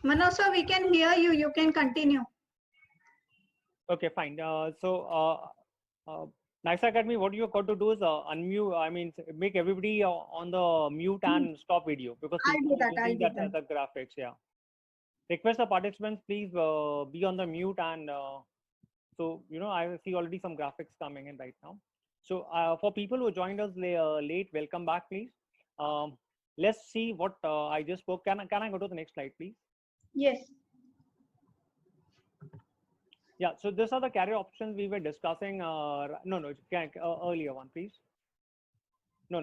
Manoj sir, we can hear you. You can continue. Okay, fine. Nice Academy, what you got to do is unmute. I mean, make everybody on the mute and stop video because I'll do people that. are I'll using do that that. the graphics. Yeah. Request the participants, please be on the mute and so I see already some graphics coming in right now. So for people who joined us late, welcome back, please. Let's see what I just spoke. Can I go to the next slide, please? Yes. Yeah, so these are the career options we were discussing. No, earlier one, please. No,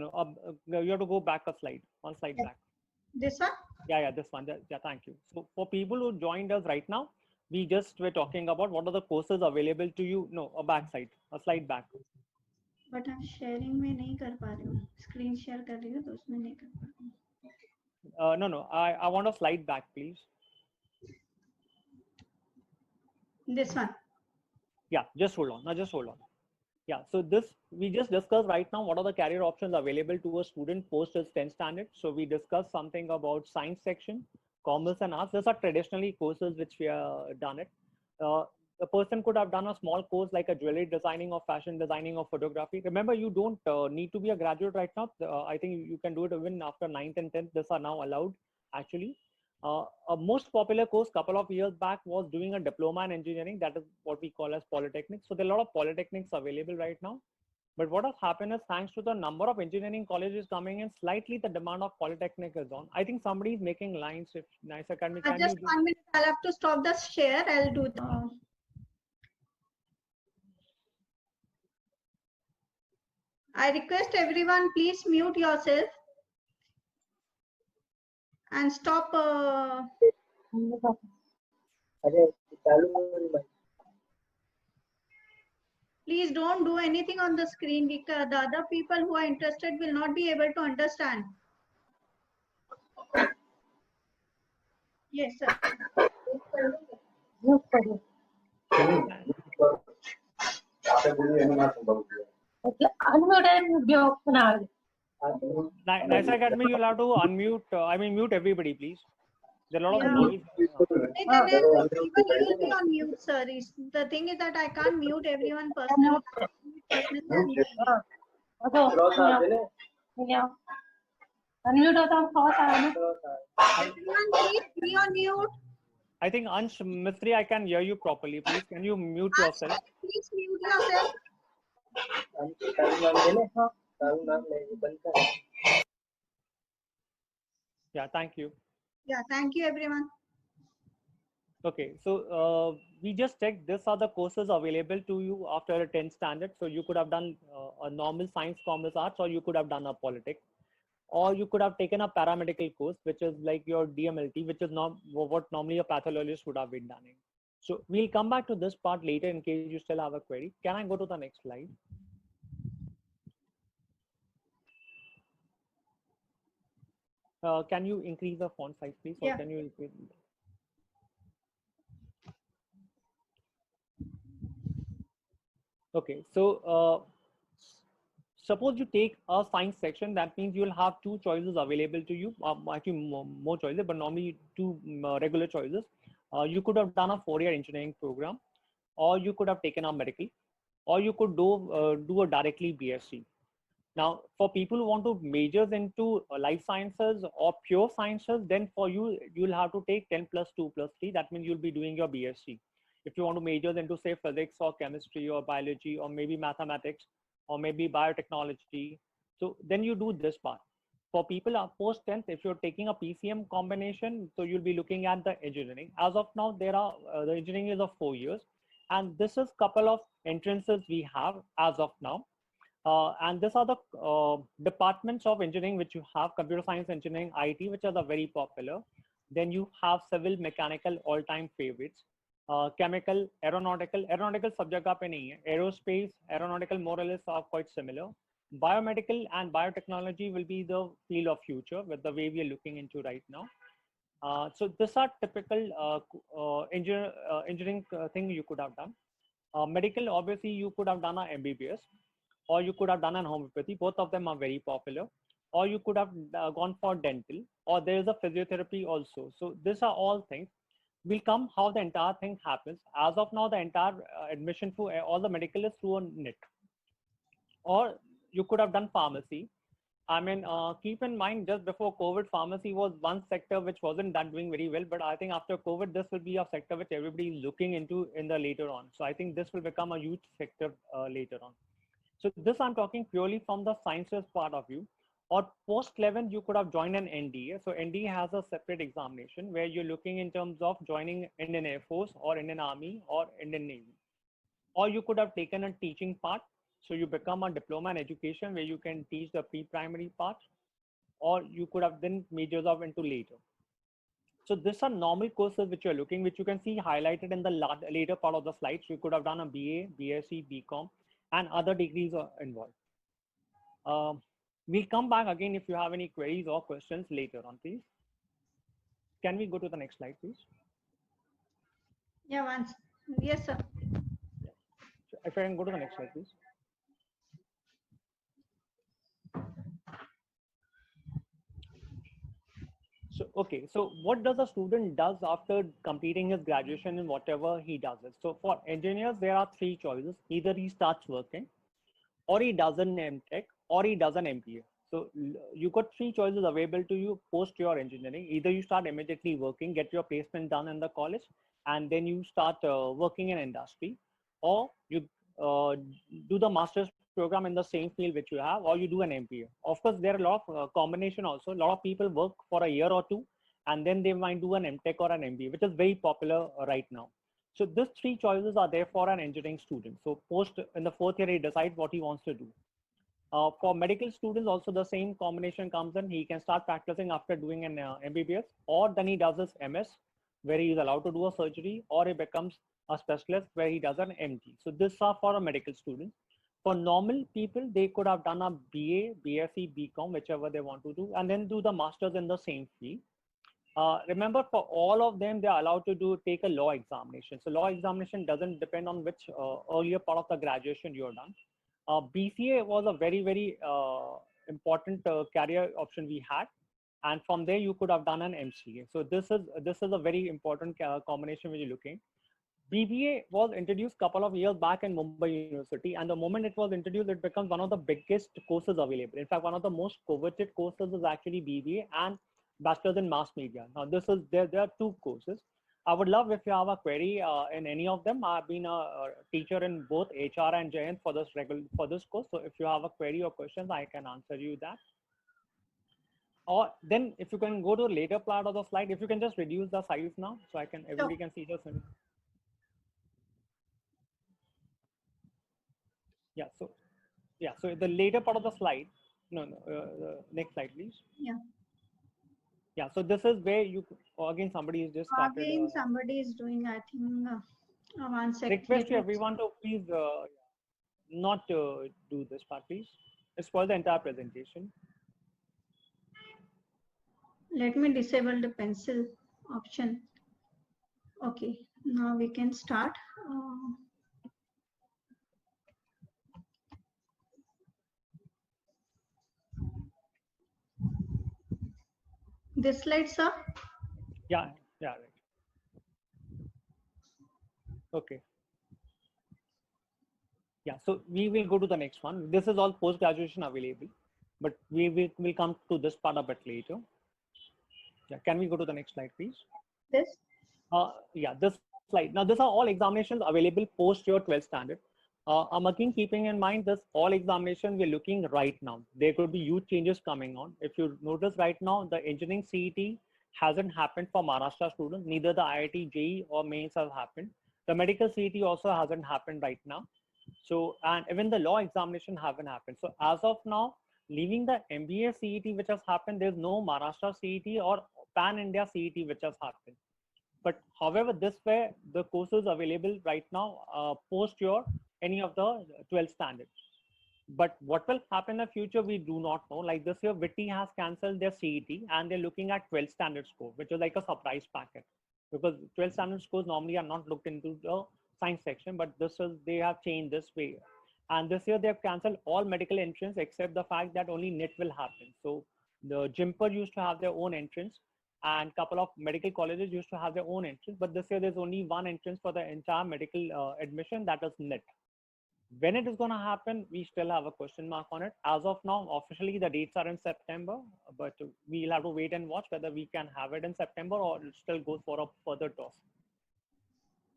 you have to go back a slide, one slide back. This one? Yeah, this one. Yeah, thank you. So for people who joined us right now, we just were talking about what are the courses available to you. No, a back side, a slide back. But I'm sharing में नहीं कर पा रही हूँ. Screen share कर रही हूँ तो उसमें नहीं कर पा रही हूँ. No, I want a slide back, please. This one. Yeah, just hold on. Now just hold on. Yeah, so this we just discussed right now. What are the career options available to a student post his 10th standard? So we discussed something about science section, commerce and arts. These are traditionally courses which we have done it. The person could have done a small course like a jewelry designing or fashion designing or photography. Remember, you don't need to be a graduate right now. I think you can do it even after 9th and 10th. These are now allowed actually. A most popular course couple of years back was doing a diploma in engineering. That is what we call as polytechnics. So there are a lot of polytechnics available right now. But what has happened is thanks to the number of engineering colleges coming in, slightly the demand of polytechnic is on. I think somebody is making lines. If Nice Academy, can Just 1 minute. I'll have to stop the share. I'll do that. I request everyone, please mute yourself and stop. Please don't do anything on the screen because the other people who are interested will not be able to understand. Yes, sir. Nice Academy, you'll have to unmute. Mute everybody, please. There are a lot of noise. Even you will be on mute, sir. The thing is that I can't mute everyone personally. Everyone, please be on mute. I think Ansh Mistry, I can hear you properly. Please, can you mute yourself? Please mute yourself. Yeah, thank you. Yeah, thank you, everyone. Okay, so we just checked. These are the courses available to you after a 10th standard. So you could have done a normal science, commerce, arts, or you could have done a politics, or you could have taken a paramedical course, which is like your DMLT, which is not what normally a pathologist would have been done. So we'll come back to this part later in case you still have a query. Can I go to the next slide? Can you increase the font size, please? Or can you increase? Okay, so suppose you take a science section, that means you'll have two choices available to you, actually more choices, but normally two regular choices. You could have done a 4-year engineering program, or you could have taken a medical, or you could do a directly BSc. Now, for people who want to majors into life sciences or pure sciences, then for you, you'll have to take 10 plus 2 plus 3. That means you'll be doing your BSc. If you want to majors into say physics or chemistry or biology or maybe mathematics or maybe biotechnology, so then you do this part. For people post 10th, if you're taking a PCM combination, so you'll be looking at the engineering. As of now, there are the engineering is of 4 years, and this is couple of entrances we have as of now. And these are the departments of engineering which you have: computer science, engineering, IT, which are the very popular. Then you have civil, mechanical, all-time favorites. Chemical, aeronautical subject का पे नहीं है. Aerospace, aeronautical more or less are quite similar. Biomedical and biotechnology will be the field of future with the way we are looking into right now. So these are typical engineering thing you could have done. Medical, obviously you could have done a MBBS, or you could have done an homeopathy. Both of them are very popular. or you could have gone for dental, or there is a physiotherapy also. So these are all things. Will come how the entire thing happens. As of now, the entire admission through all the medical is through a NET, or you could have done pharmacy. I mean, keep in mind, just before COVID, pharmacy was one sector which wasn't that doing very well. But I think after COVID, this will be a sector which everybody is looking into in the later on. So I think this will become a huge sector later on. So this I'm talking purely from the sciences part of view. Or post 11, you could have joined an NDA. So NDA has a separate examination where you're looking in terms of joining Indian Air Force or Indian Army or Indian Navy. Or you could have taken a teaching part. So you become a diploma in education where you can teach the pre-primary part, or you could have then majors of into later. So these are normal courses which you're looking, which you can see highlighted in the later part of the slides. You could have done a BA, BSc, BCom, and other degrees are involved. We'll come back again if you have any queries or questions later on, please. Can we go to the next slide, please? Yeah, once. Yes, sir. Yeah. So if I can go to the next slide, please. So, okay, so what does a student does after completing his graduation and whatever he does it? So for engineers, there are three choices. Either he starts working, or he does an MTech, or he does an MBA. So you got three choices available to you post your engineering. Either you start immediately working, get your placement done in the college, and then you start working in industry, or you do the master's program in the same field which you have, or you do an MBA. Of course, there are a lot of combination also. A lot of people work for a year or two, and then they might do an MTech or an MBA, which is very popular right now. So these three choices are there for an engineering student. So post in the fourth year, he decides what he wants to do. For medical students, also the same combination comes in. He can start practicing after doing an MBBS, or then he does his MS, where he is allowed to do a surgery, or he becomes a specialist where he does an MD. So these are for a medical student. For normal people, they could have done a BA, BSc, BCom, whichever they want to do, and then do the masters in the same field. Remember, for all of them, they are allowed to take a law examination. So law examination doesn't depend on which earlier part of the graduation you're done. BCA was a very, very important career option we had. And from there, you could have done an MCA. So this is a very important combination when you're looking. BBA was introduced a couple of years back in Mumbai University, and the moment it was introduced, it becomes one of the biggest courses available. In fact, one of the most coveted courses is actually BBA and Bachelor's in Mass Media. Now, there are two courses. I would love if you have a query in any of them. I've been a teacher in both HR and JN for this course. So if you have a query or questions, I can answer you that. Or then if you can go to the later part of the slide, if you can just reduce the size now, so everybody can see this. Yeah, so the later part of the slide, next slide, please. Yeah, so this is where you, again, somebody is just started. Again, somebody is doing, I think, one second. Request to everyone to please not do this part, please. It's for the entire presentation. Let me disable the pencil option. Okay, now we can start. This slide, sir? Yeah, right. Okay. Yeah, so we will go to the next one. This is all post-graduation available, but we will come to this part a bit later. Yeah, can we go to the next slide, please? This? Yeah, this slide. Now, these are all examinations available post your 12th standard. I'm again keeping in mind this all examinations we're looking right now. There could be huge changes coming on. If you notice right now, the engineering CET hasn't happened for Maharashtra students. Neither the IIT, JEE or mains have happened. The medical CET also hasn't happened right now. So, and even the law examination haven't happened. So as of now, leaving the MBA CET which has happened, there's no Maharashtra CET or Pan India CET which has happened. But however, this way the courses available right now post your any of the 12th standards. But what will happen in the future, we do not know. Like this year, WITI has cancelled their CET and they're looking at 12th standard score, which is like a surprise packet, because 12th standard scores normally are not looked into the science section, but they have changed this way. And this year they have cancelled all medical entrance except the fact that only NIT will happen. So the Jimper used to have their own entrance, and couple of medical colleges used to have their own entrance. But this year there's only one entrance for the entire medical admission, that is NIT. When it is going to happen, we still have a question mark on it. As of now, officially the dates are in September, but we'll have to wait and watch whether we can have it in September or it still goes for a further toss.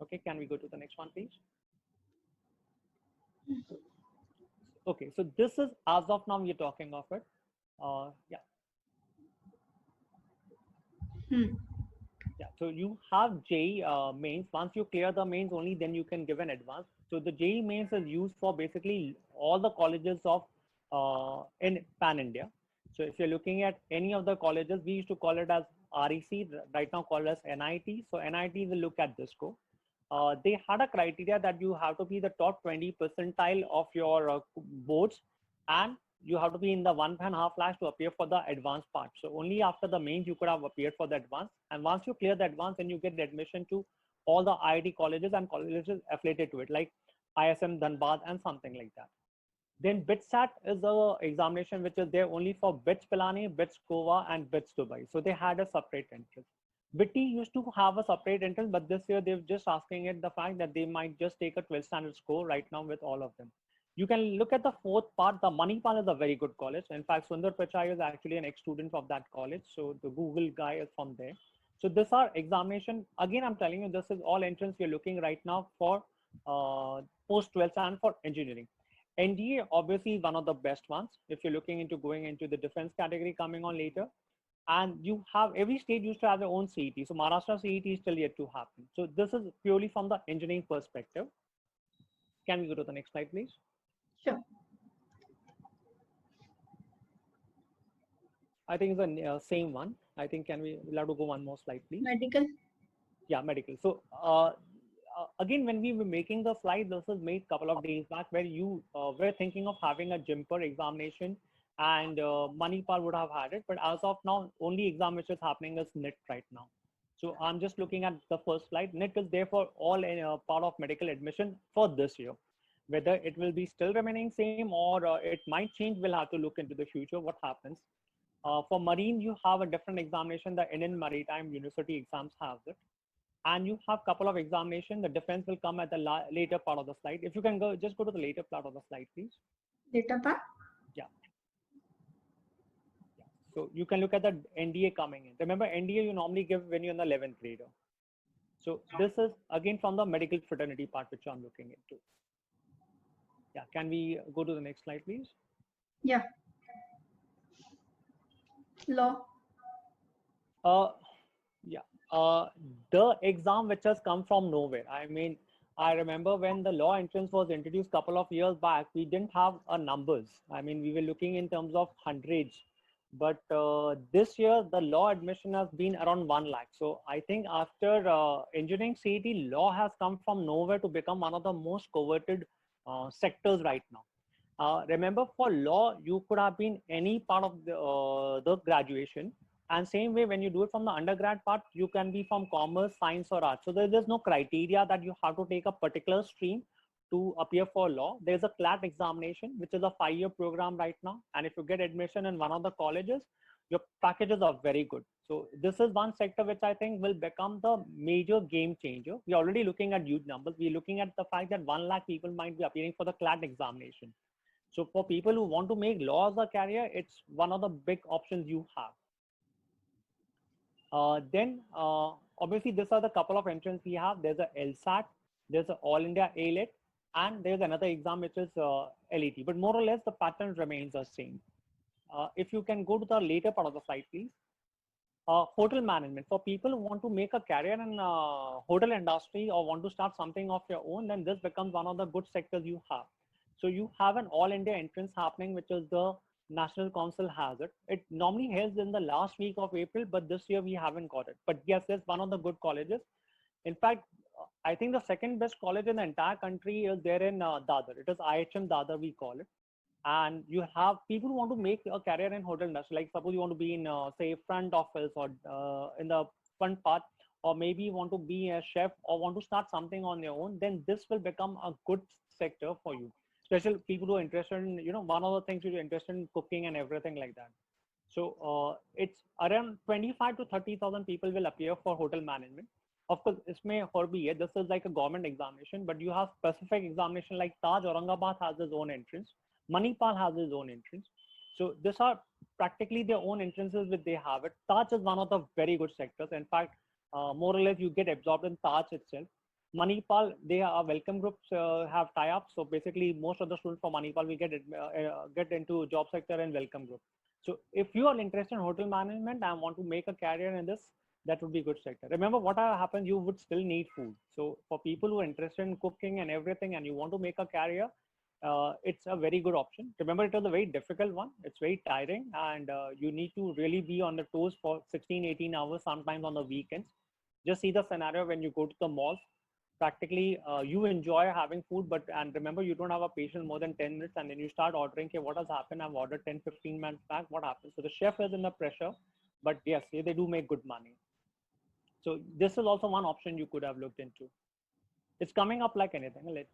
Okay, can we go to the next one, please? Okay, so this is as of now we're talking of it. Yeah. Yeah, so you have JEE mains. Once you clear the mains, only then you can give an advance. So the JEE mains is used for basically all the colleges of in Pan India. So if you're looking at any of the colleges, we used to call it as REC, right now called as NIT. So NIT will look at this score. They had a criteria that you have to be the top 20 percentile of your boards, and you have to be in the 1.5 lakhs to appear for the advanced part. So only after the mains you could have appeared for the advanced. And once you clear the advanced, then you get the admission to all the IIT colleges and colleges affiliated to it, like ISM Dhanbad and something like that. Then BITSAT is a examination which is there only for BITS Pilani, BITS Goa, and BITS Dubai. So they had a separate entrance. BITI used to have a separate entrance, but this year they're just asking it the fact that they might just take a 12 standard score right now with all of them. You can look at the fourth part. The Manipal is a very good college. In fact, Sundar Pichai is actually an ex-student of that college. So the Google guy is from there. So this are examination. Again, I'm telling you, this is all entrance we're looking right now for post 12th and for engineering. NDA, obviously one of the best ones. If you're looking into going into the defense category coming on later. And you have, every state used to have their own CET. So Maharashtra CET is still yet to happen. So this is purely from the engineering perspective. Can we go to the next slide, please? Sure. I think it's the same one. I think we'll have to go one more slide, please. Medical. Yeah, medical. So again, when we were making the slide, this was made a couple of days back, where you were thinking of having a Jimper examination, and Manipal would have had it. But as of now, only exam which is happening is NIT right now. So I'm just looking at the first slide. NIT is there for all part of medical admission for this year. Whether it will be still remaining same or it might change, we'll have to look into the future what happens. For marine, you have a different examination. The Indian Maritime University exams have it. And you have a couple of examinations. The defense will come at the later part of the slide. If you can just go to the later part of the slide, please. Later part? Yeah. So you can look at the NDA coming in. Remember, NDA you normally give when you're in the 11th grader. So this is again from the medical fraternity part, which I'm looking into. Yeah, can we go to the next slide, please? Yeah. Law. Yeah. The exam which has come from nowhere. I mean, I remember when the law entrance was introduced a couple of years back, we didn't have numbers. I mean, we were looking in terms of hundreds. But this year, the law admission has been around 1 lakh. So I think after engineering CET, law has come from nowhere to become one of the most coveted sectors right now. Remember, for law, you could have been any part of the graduation. And same way, when you do it from the undergrad part, you can be from commerce, science, or arts. So there's no criteria that you have to take a particular stream to appear for law. There's a CLAT examination, which is a 5-year program right now. And if you get admission in one of the colleges, your packages are very good. So this is one sector which I think will become the major game changer. We're already looking at huge numbers. We're looking at the fact that 1 lakh people might be appearing for the CLAT examination. So for people who want to make law as a career, it's one of the big options you have. Then obviously, these are the couple of entrants we have. There's a LSAT, there's an All India ALET, and there's another exam which is LET. But more or less, the pattern remains the same. If you can go to the later part of the slide, please. Hotel management. For people who want to make a career in hotel industry or want to start something of your own, then this becomes one of the good sectors you have. So you have an All India entrance happening, which is the National Council has it. It normally held in the last week of April, but this year we haven't got it. But yes, it's one of the good colleges. In fact, I think the second best college in the entire country is there in Dadar. It is IHM Dadar, we call it. And you have people who want to make a career in hotel industry. Like suppose you want to be in, say, front office or in the front part, or maybe you want to be a chef or want to start something on your own, then this will become a good sector for you. special people who are interested in, one of the things you're interested in cooking and everything like that. So it's around 25 to 30,000 people will appear for hotel management. Of course, इसमें और भी है. This is like a government examination, but you have specific examination like Taj Aurangabad has its own entrance. Manipal has its own entrance. So these are practically their own entrances which they have it. Taj is one of the very good sectors. In fact, more or less you get absorbed in Taj itself. Manipal, they are welcome groups have tie-ups. So basically, most of the students from Manipal will get into job sector and welcome group. So if you are interested in hotel management and want to make a career in this, that would be a good sector. Remember what happens, you would still need food. So for people who are interested in cooking and everything and you want to make a career, it's a very good option. Remember, it was a very difficult one. It's very tiring and you need to really be on the toes for 16, 18 hours, sometimes on the weekends. Just see the scenario when you go to the malls. Practically, you enjoy having food, and remember, you don't have a patience more than 10 minutes, and then you start ordering, okay, what has happened? I've ordered 10, 15 minutes back. What happens? So the chef is in the pressure, but yes, they do make good money. So this is also one option you could have looked into. It's coming up like anything,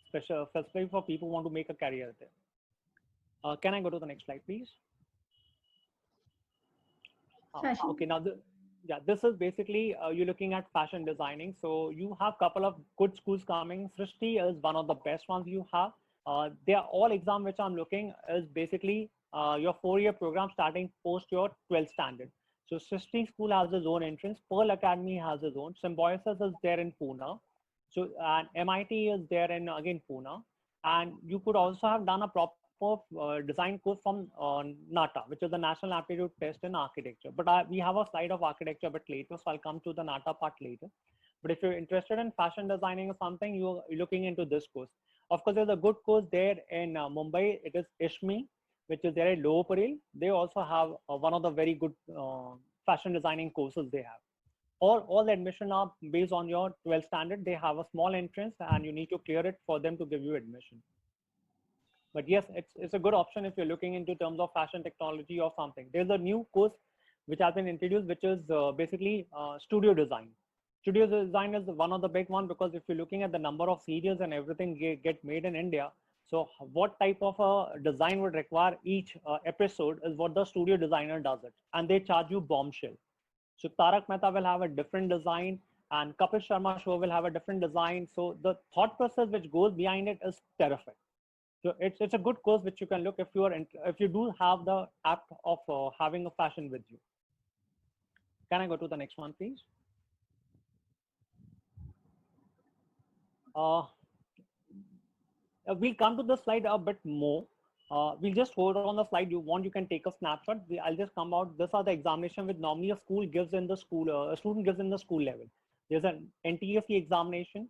especially for people who want to make a career there. Can I go to the next slide, please? Okay, now this is basically you're looking at fashion designing. So you have a couple of good schools coming. Srishti is one of the best ones you have. They are all exam which I'm looking is basically your 4-year program starting post your 12th standard. So Srishti school has its own entrance. Pearl Academy has its own. Symbiosis is there in Pune. So and MIT is there in again Pune. And you could also have done a proper design course from NATA, which is the National Aptitude Test in Architecture. But we have a slide of architecture a bit later, so I'll come to the NATA part later. But if you're interested in fashion designing or something, you're looking into this course. Of course, there's a good course there in Mumbai. It is ISHME, which is there at Lower Parel. They also have one of the very good fashion designing courses they have. All the admission are based on your 12th standard. They have a small entrance and you need to clear it for them to give you admission. But yes, it's a good option if you're looking into terms of fashion technology or something. There's a new course which has been introduced, which is basically studio design. Studio design is one of the big one because if you're looking at the number of serials and everything get made in India, so what type of a design would require each episode is what the studio designer does it, and they charge you bombshell. So Tarak Mehta will have a different design, and Kapil Sharma show will have a different design. So the thought process which goes behind it is terrific. So it's a good course which you can look if you do have the apt of having a fashion with you. Can I go to the next one, please? We'll come to the slide a bit more. We'll just hold on the slide. You can take a snapshot. I'll just come out. These are the examination which normally a school gives in the school. A student gives in the school level. There's an NTSE examination,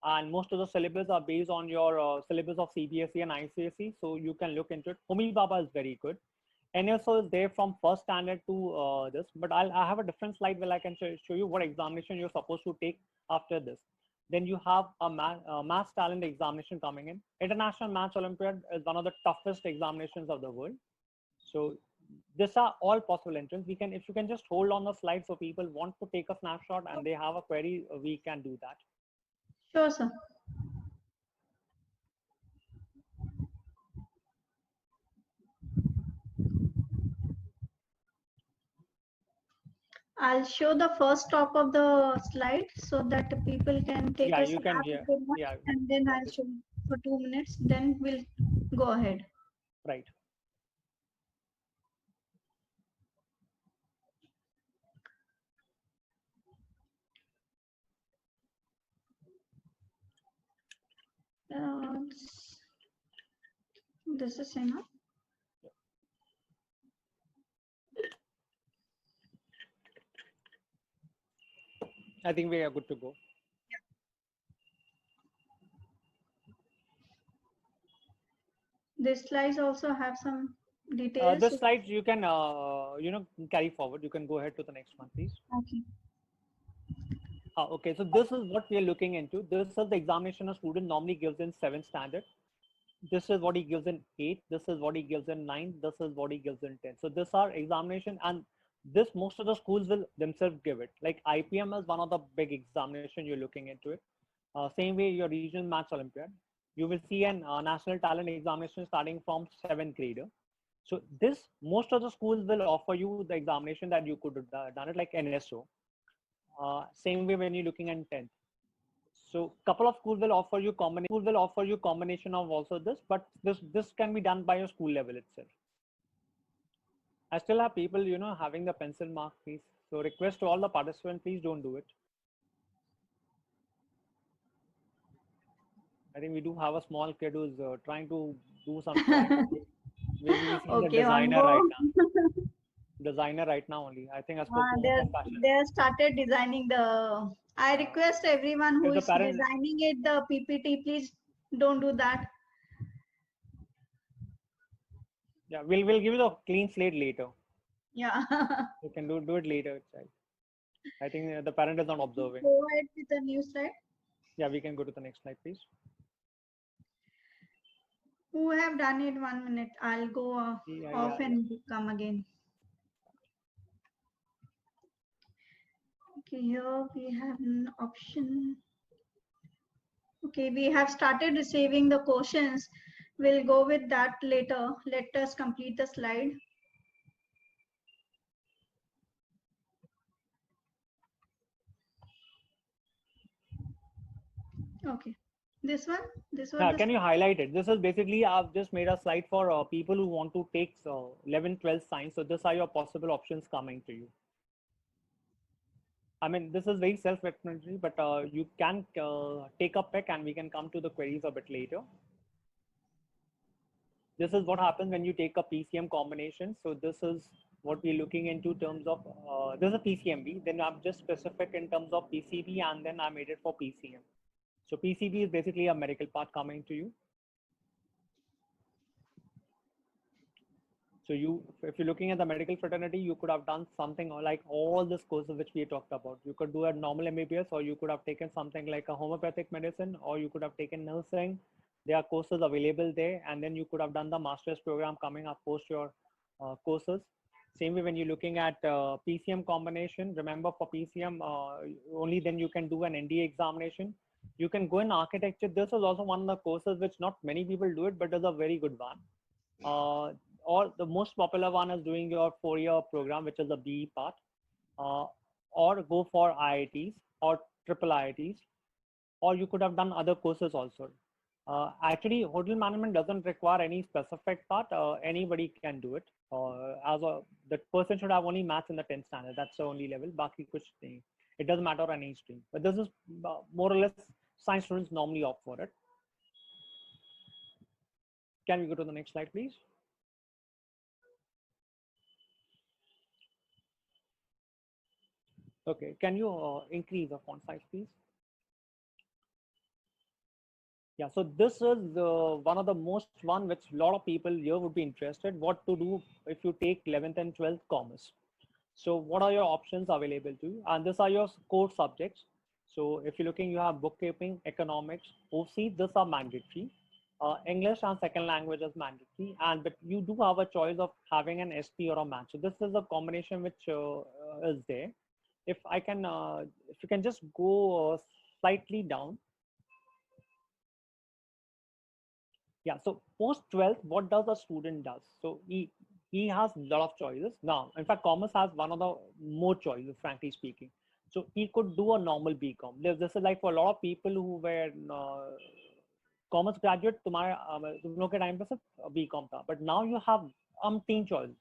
and most of the syllabus are based on your syllabus of CBSE and ICSE. So you can look into it. Homi Baba is very good. NSO is there from first standard to this, but I have a different slide where I can show you what examination you're supposed to take after this. Then you have a maths talent examination coming in. International Maths Olympiad is one of the toughest examinations of the world. So these are all possible entrants. If you can just hold on the slide so people want to take a snapshot and they have a query, we can do that. Sure, sir. I'll show the first top of the slide so that people can take a snap and then I'll show for 2 minutes. Then we'll go ahead. Right. This is enough. I think we are good to go. These slides also have some details. The slides you can carry forward. You can go ahead to the next one, please. Okay. Okay, so this is what we are looking into. This is the examination a student normally gives in 7th standard. This is what he gives in 8th. This is what he gives in 9th. This is what he gives in 10th. So this are examination, and this most of the schools will themselves give it. Like IPM is one of the big examination you're looking into it. Same way your regional maths Olympiad. you will see an national talent examination starting from 7th grader. So this, most of the schools will offer you the examination that you could have done it like NSO. Same way when you're looking at 10th. So couple of schools will offer you combination of also this, but this can be done by your school level itself. I still have people, having the pencil mark, please. So request to all the participants, please don't do it. I think we do have a small kid who's trying to do something. Maybe we see Okay, the designer right now. Designer right now only. I think I spoke to compassion. They started designing the. I request everyone who is designing it, the PPT, please don't do that. Yeah, we'll give you the clean slate later. Yeah. You can do it later, child. I think the parent is not observing. Go ahead with the new slide. Yeah, we can go to the next slide, please. Who have done it? 1 minute. I'll go off and come again. Okay, here we have an option. Okay, we have started receiving the questions. We'll go with that later. Let us complete the slide. Okay, this one. Can you highlight it? This is basically, I've just made a slide for people who want to take 11, 12 science. So these are your possible options coming to you. I mean, this is very self-explanatory, but you can take a pick and we can come to the queries a bit later. This is what happens when you take a PCM combination. So this is what we're looking into terms of, this is a PCMB, then I'm just specific in terms of PCB, and then I made it for PCM. So PCB is basically a medical part coming to you. So if you're looking at the medical fraternity, you could have done something like all these courses which we talked about. You could do a normal MBBS, or you could have taken something like a homeopathic medicine, or you could have taken nursing. There are courses available there, and then you could have done the master's program coming up post your courses. Same way when you're looking at PCM combination, remember for PCM, only then you can do an NDA examination. You can go in architecture. This is also one of the courses which not many people do it, but is a very good one. Or the most popular one is doing your 4-year program, which is the BE part, or go for IITs or triple IITs, or you could have done other courses also. Actually, hotel management doesn't require any specific part. Anybody can do it. The person should have only maths in the 10th standard. That's the only level. Baki kuch nahi. It doesn't matter on any stream. But this is more or less science students normally opt for it. Can we go to the next slide, please? Okay, can you increase the font size, please? Yeah, so this is one of the most one which a lot of people here would be interested. What to do if you take 11th and 12th commerce? So what are your options available to you? And these are your core subjects. So if you're looking, you have bookkeeping, economics, OC, these are mandatory. English and second language is mandatory, but you do have a choice of having an SP or a match. So this is a combination which is there. If you can just go slightly down. Yeah, so post 12th, what does a student does? So he has a lot of choices. Now, in fact, commerce has one of the more choices, frankly speaking. So he could do a normal BCom. This is like for a lot of people who were commerce graduate, तुम लोग के time पे सिर्फ BCom था. But now you have umpteen choices.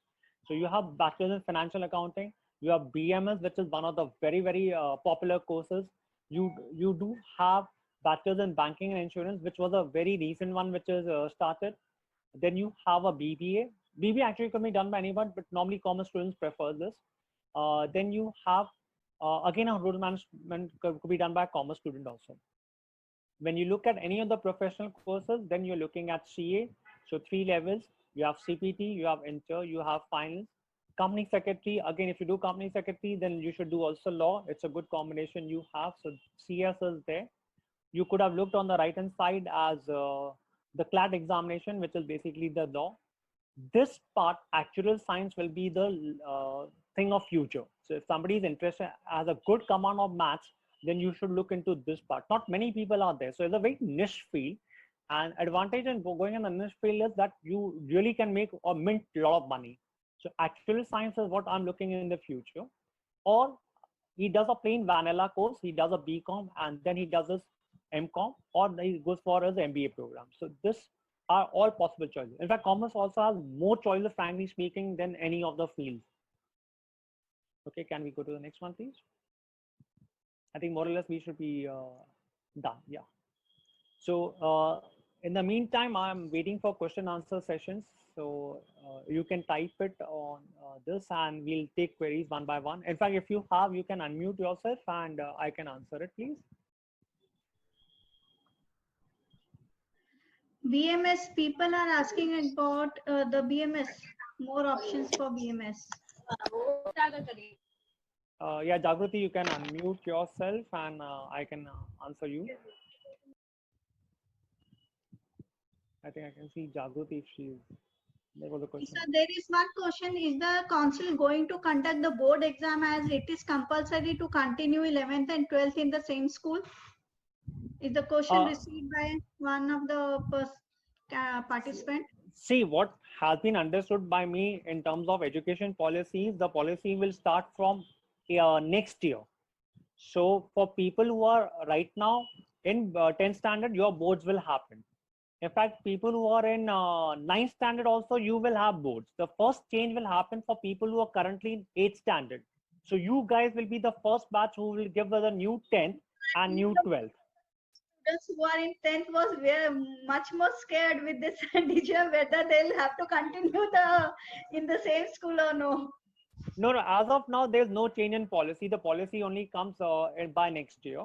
So you have bachelor's in financial accounting. You have BMS, which is one of the very, very popular courses. You do have bachelor's in banking and insurance, which was a very recent one which is started. Then you have a BBA. BBA actually can be done by anyone, but normally commerce students prefer this. Then you have again a hotel management could be done by a commerce student also. When you look at any of the professional courses, then you're looking at CA. So 3 levels. You have CPT, you have inter, you have finals. Company secretary, again, if you do company secretary, then you should do also law. It's a good combination you have. So CS is there. You could have looked on the right hand side as the CLAT examination, which is basically the law. This part, actuarial science, will be the thing of future. So if somebody is interested, has a good command of maths, then you should look into this part. Not many people are there. So it's a very niche field. And advantage in going in the niche field is that you really can make or mint a lot of money. So actual science is what I'm looking in the future. Or he does a plain vanilla course, he does a BCom, and then he does his MCom, or he goes for his MBA program. So this are all possible choices. In fact, commerce also has more choices, frankly speaking, than any of the fields. Okay, can we go to the next one, please? I think more or less we should be done. Yeah. So in the meantime, I'm waiting for question answer sessions. So you can type it on this and we'll take queries one by one. In fact, if you have, you can unmute yourself and I can answer it, please. BMS, people are asking about the BMS, more options for BMS. Yeah, Jagruti, you can unmute yourself and I can answer you. I think I can see Jagruti if she's, there was a question. So there is one question, is the council going to conduct the board exam as it is compulsory to continue 11th and 12th in the same school? Is the question received by one of the participants? See, what has been understood by me in terms of education policies, the policy will start from next year. So for people who are right now in 10th standard, your boards will happen. In fact, people who are in 9th standard also, you will have boards. The first change will happen for people who are currently in 8th standard. So you guys will be the first batch who will give us a new 10th and new 12th. Students who are in 10th was very much more scared with this decision whether they'll have to continue in the same school or no. No, as of now, there's no change in policy. The policy only comes by next year.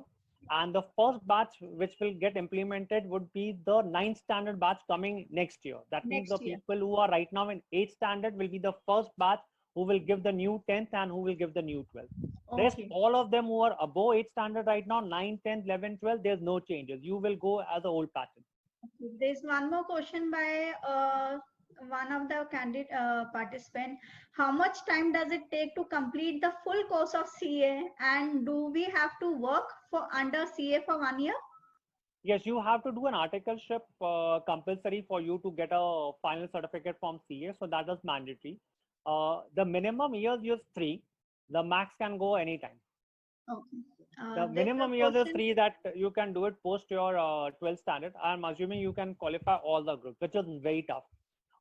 And the first batch which will get implemented would be the 9th standard batch coming next year. That means the people who are right now in 8th standard will be the first batch who will give the new 10th and who will give the new 12th. Okay. Rest, all of them who are above 8th standard right now, 9, 10, 11, 12, there's no changes. You will go as a old pattern. Okay. There's one more question by one of the candidate participant. How much time does it take to complete the full course of CA, and do we have to work for under CA for 1 year? Yes, you have to do an articleship compulsory for you to get a final certificate from CA. So that is mandatory. The minimum years is 3. The max can go anytime. Okay. The minimum years is 3 that you can do it post your 12th standard. I'm assuming you can qualify all the groups, which is very tough.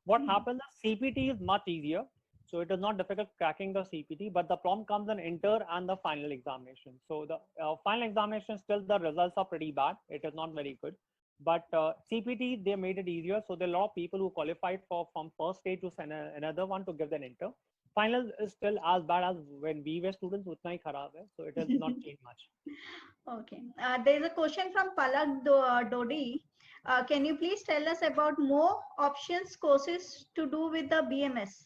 What happens is CPT is much easier. So it is not difficult cracking the CPT, but the problem comes in inter and the final examination. So the final examination, still the results are pretty bad. It is not very good. But CPT, they made it easier. So there are a lot of people who qualified from first stage to send another one to give an inter. Final is still as bad as when we were students, utna hi kharab hai. So it has not changed much. Okay. There's a question from Palak Dodi. Can you please tell us about more options courses to do with the BMS?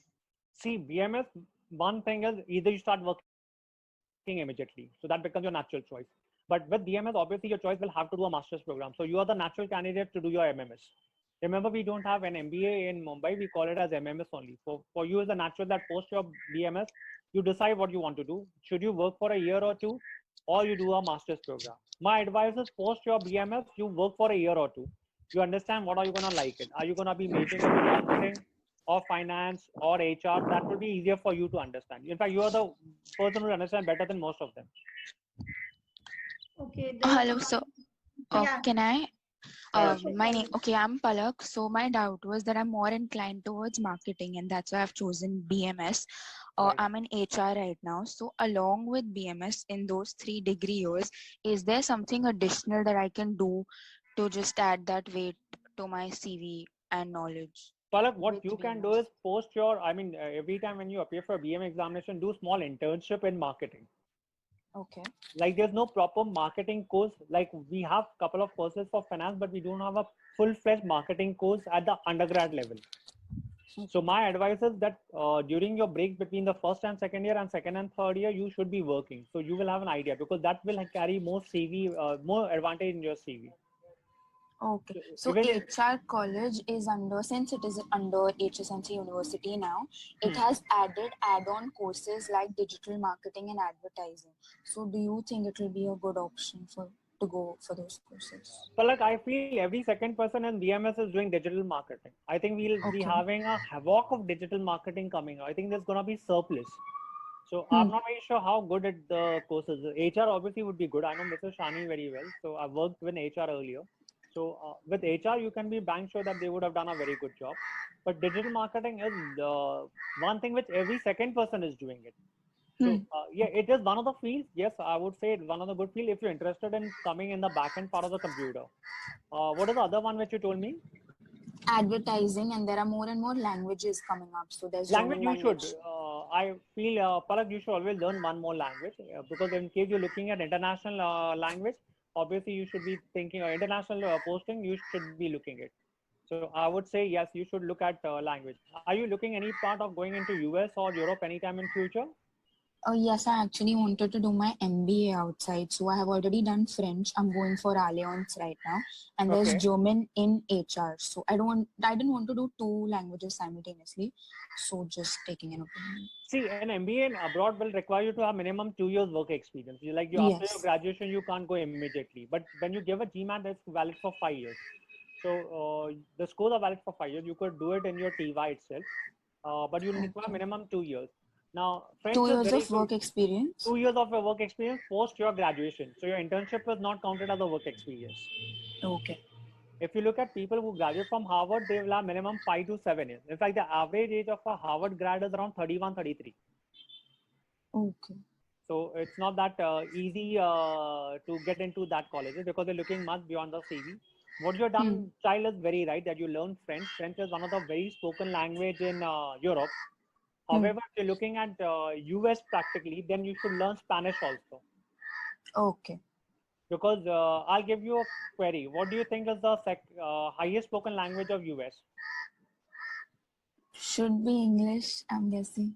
See, BMS, one thing is either you start working immediately. So that becomes your natural choice. But with BMS, obviously your choice will have to do a master's program. So you are the natural candidate to do your MMS. Remember, we don't have an MBA in Mumbai. We call it as MMS only. So for you as a natural that post your BMS, you decide what you want to do. Should you work for a year or two, or you do a master's program? My advice is post your BMS, you work for a year or two. You understand what are you going to like it. Are you going to be majoring in marketing or finance or HR? That will be easier for you to understand. In fact, you are the person who understand better than most of them. Okay. Hello, so yeah. Can I? My name, okay, I'm Palak. So my doubt was that I'm more inclined towards marketing, and that's why I've chosen BMS. Right. I'm in HR right now. So along with BMS in those 3 degree years, is there something additional that I can do to just add that weight to my CV and knowledge? Palak, what you can do is post your, every time when you appear for a BM examination, do small internship in marketing. Okay. Like there's no proper marketing course. Like we have a couple of courses for finance, but we don't have a full-fledged marketing course at the undergrad level. So my advice is that during your break between the first and second year and second and third year, you should be working. So you will have an idea because that will carry more CV, more advantage in your CV. Okay, so HR college is under, since it is under HSNC University now, it has added add-on courses like digital marketing and advertising. So do you think it will be a good option for to go for those courses? But like I feel every second person in BMS is doing digital marketing. I think we'll be Okay. having a havoc of digital marketing coming. I think there's gonna be surplus. So I'm not very sure how good at the courses. HR obviously would be good. I know Mrs. Shani very well. So I worked with HR earlier. So with HR, you can be bang sure that they would have done a very good job. But digital marketing is the one thing which every second person is doing it. So yeah, it is one of the fields. Yes, I would say it's one of the good fields if you're interested in coming in the back end part of the computer. What is the other one which you told me? Advertising, and there are more and more languages coming up. So there's Language German you language. should. I feel, Palak, you should always learn one more language because in case you're looking at international language, obviously you should be thinking international posting. You should be looking at. So I would say yes, you should look at language. Are you looking any part of going into US or Europe anytime in future? Yes, I actually wanted to do my MBA outside. So I have already done French. I'm going for Allianz right now. And there's Okay. German in HR. So I didn't want to do two languages simultaneously. So just taking an opinion. See, an MBA in abroad will require you to have minimum 2 years work experience. After your Yes. graduation, you can't go immediately. But when you give a GMAT, that's valid for 5 years. So the scores are valid for 5 years. You could do it in your TY itself, but you require Okay. minimum 2 years. Now, French 2 is years very of good. work experience. 2 years of your work experience post your graduation. So your internship is not counted as a work experience. Okay. If you look at people who graduate from Harvard, they will have minimum 5 to 7 years. In fact, the average age of a Harvard grad is around 31, 33. Okay. So it's not that easy to get into that college because they're looking much beyond the CV. What you've done, child, is very right that you learn French. French is one of the very spoken language in Europe. However, if you're looking at US practically, then you should learn Spanish also. Okay. Because I'll give you a query. What do you think is the highest spoken language of US? Should be English, I'm guessing.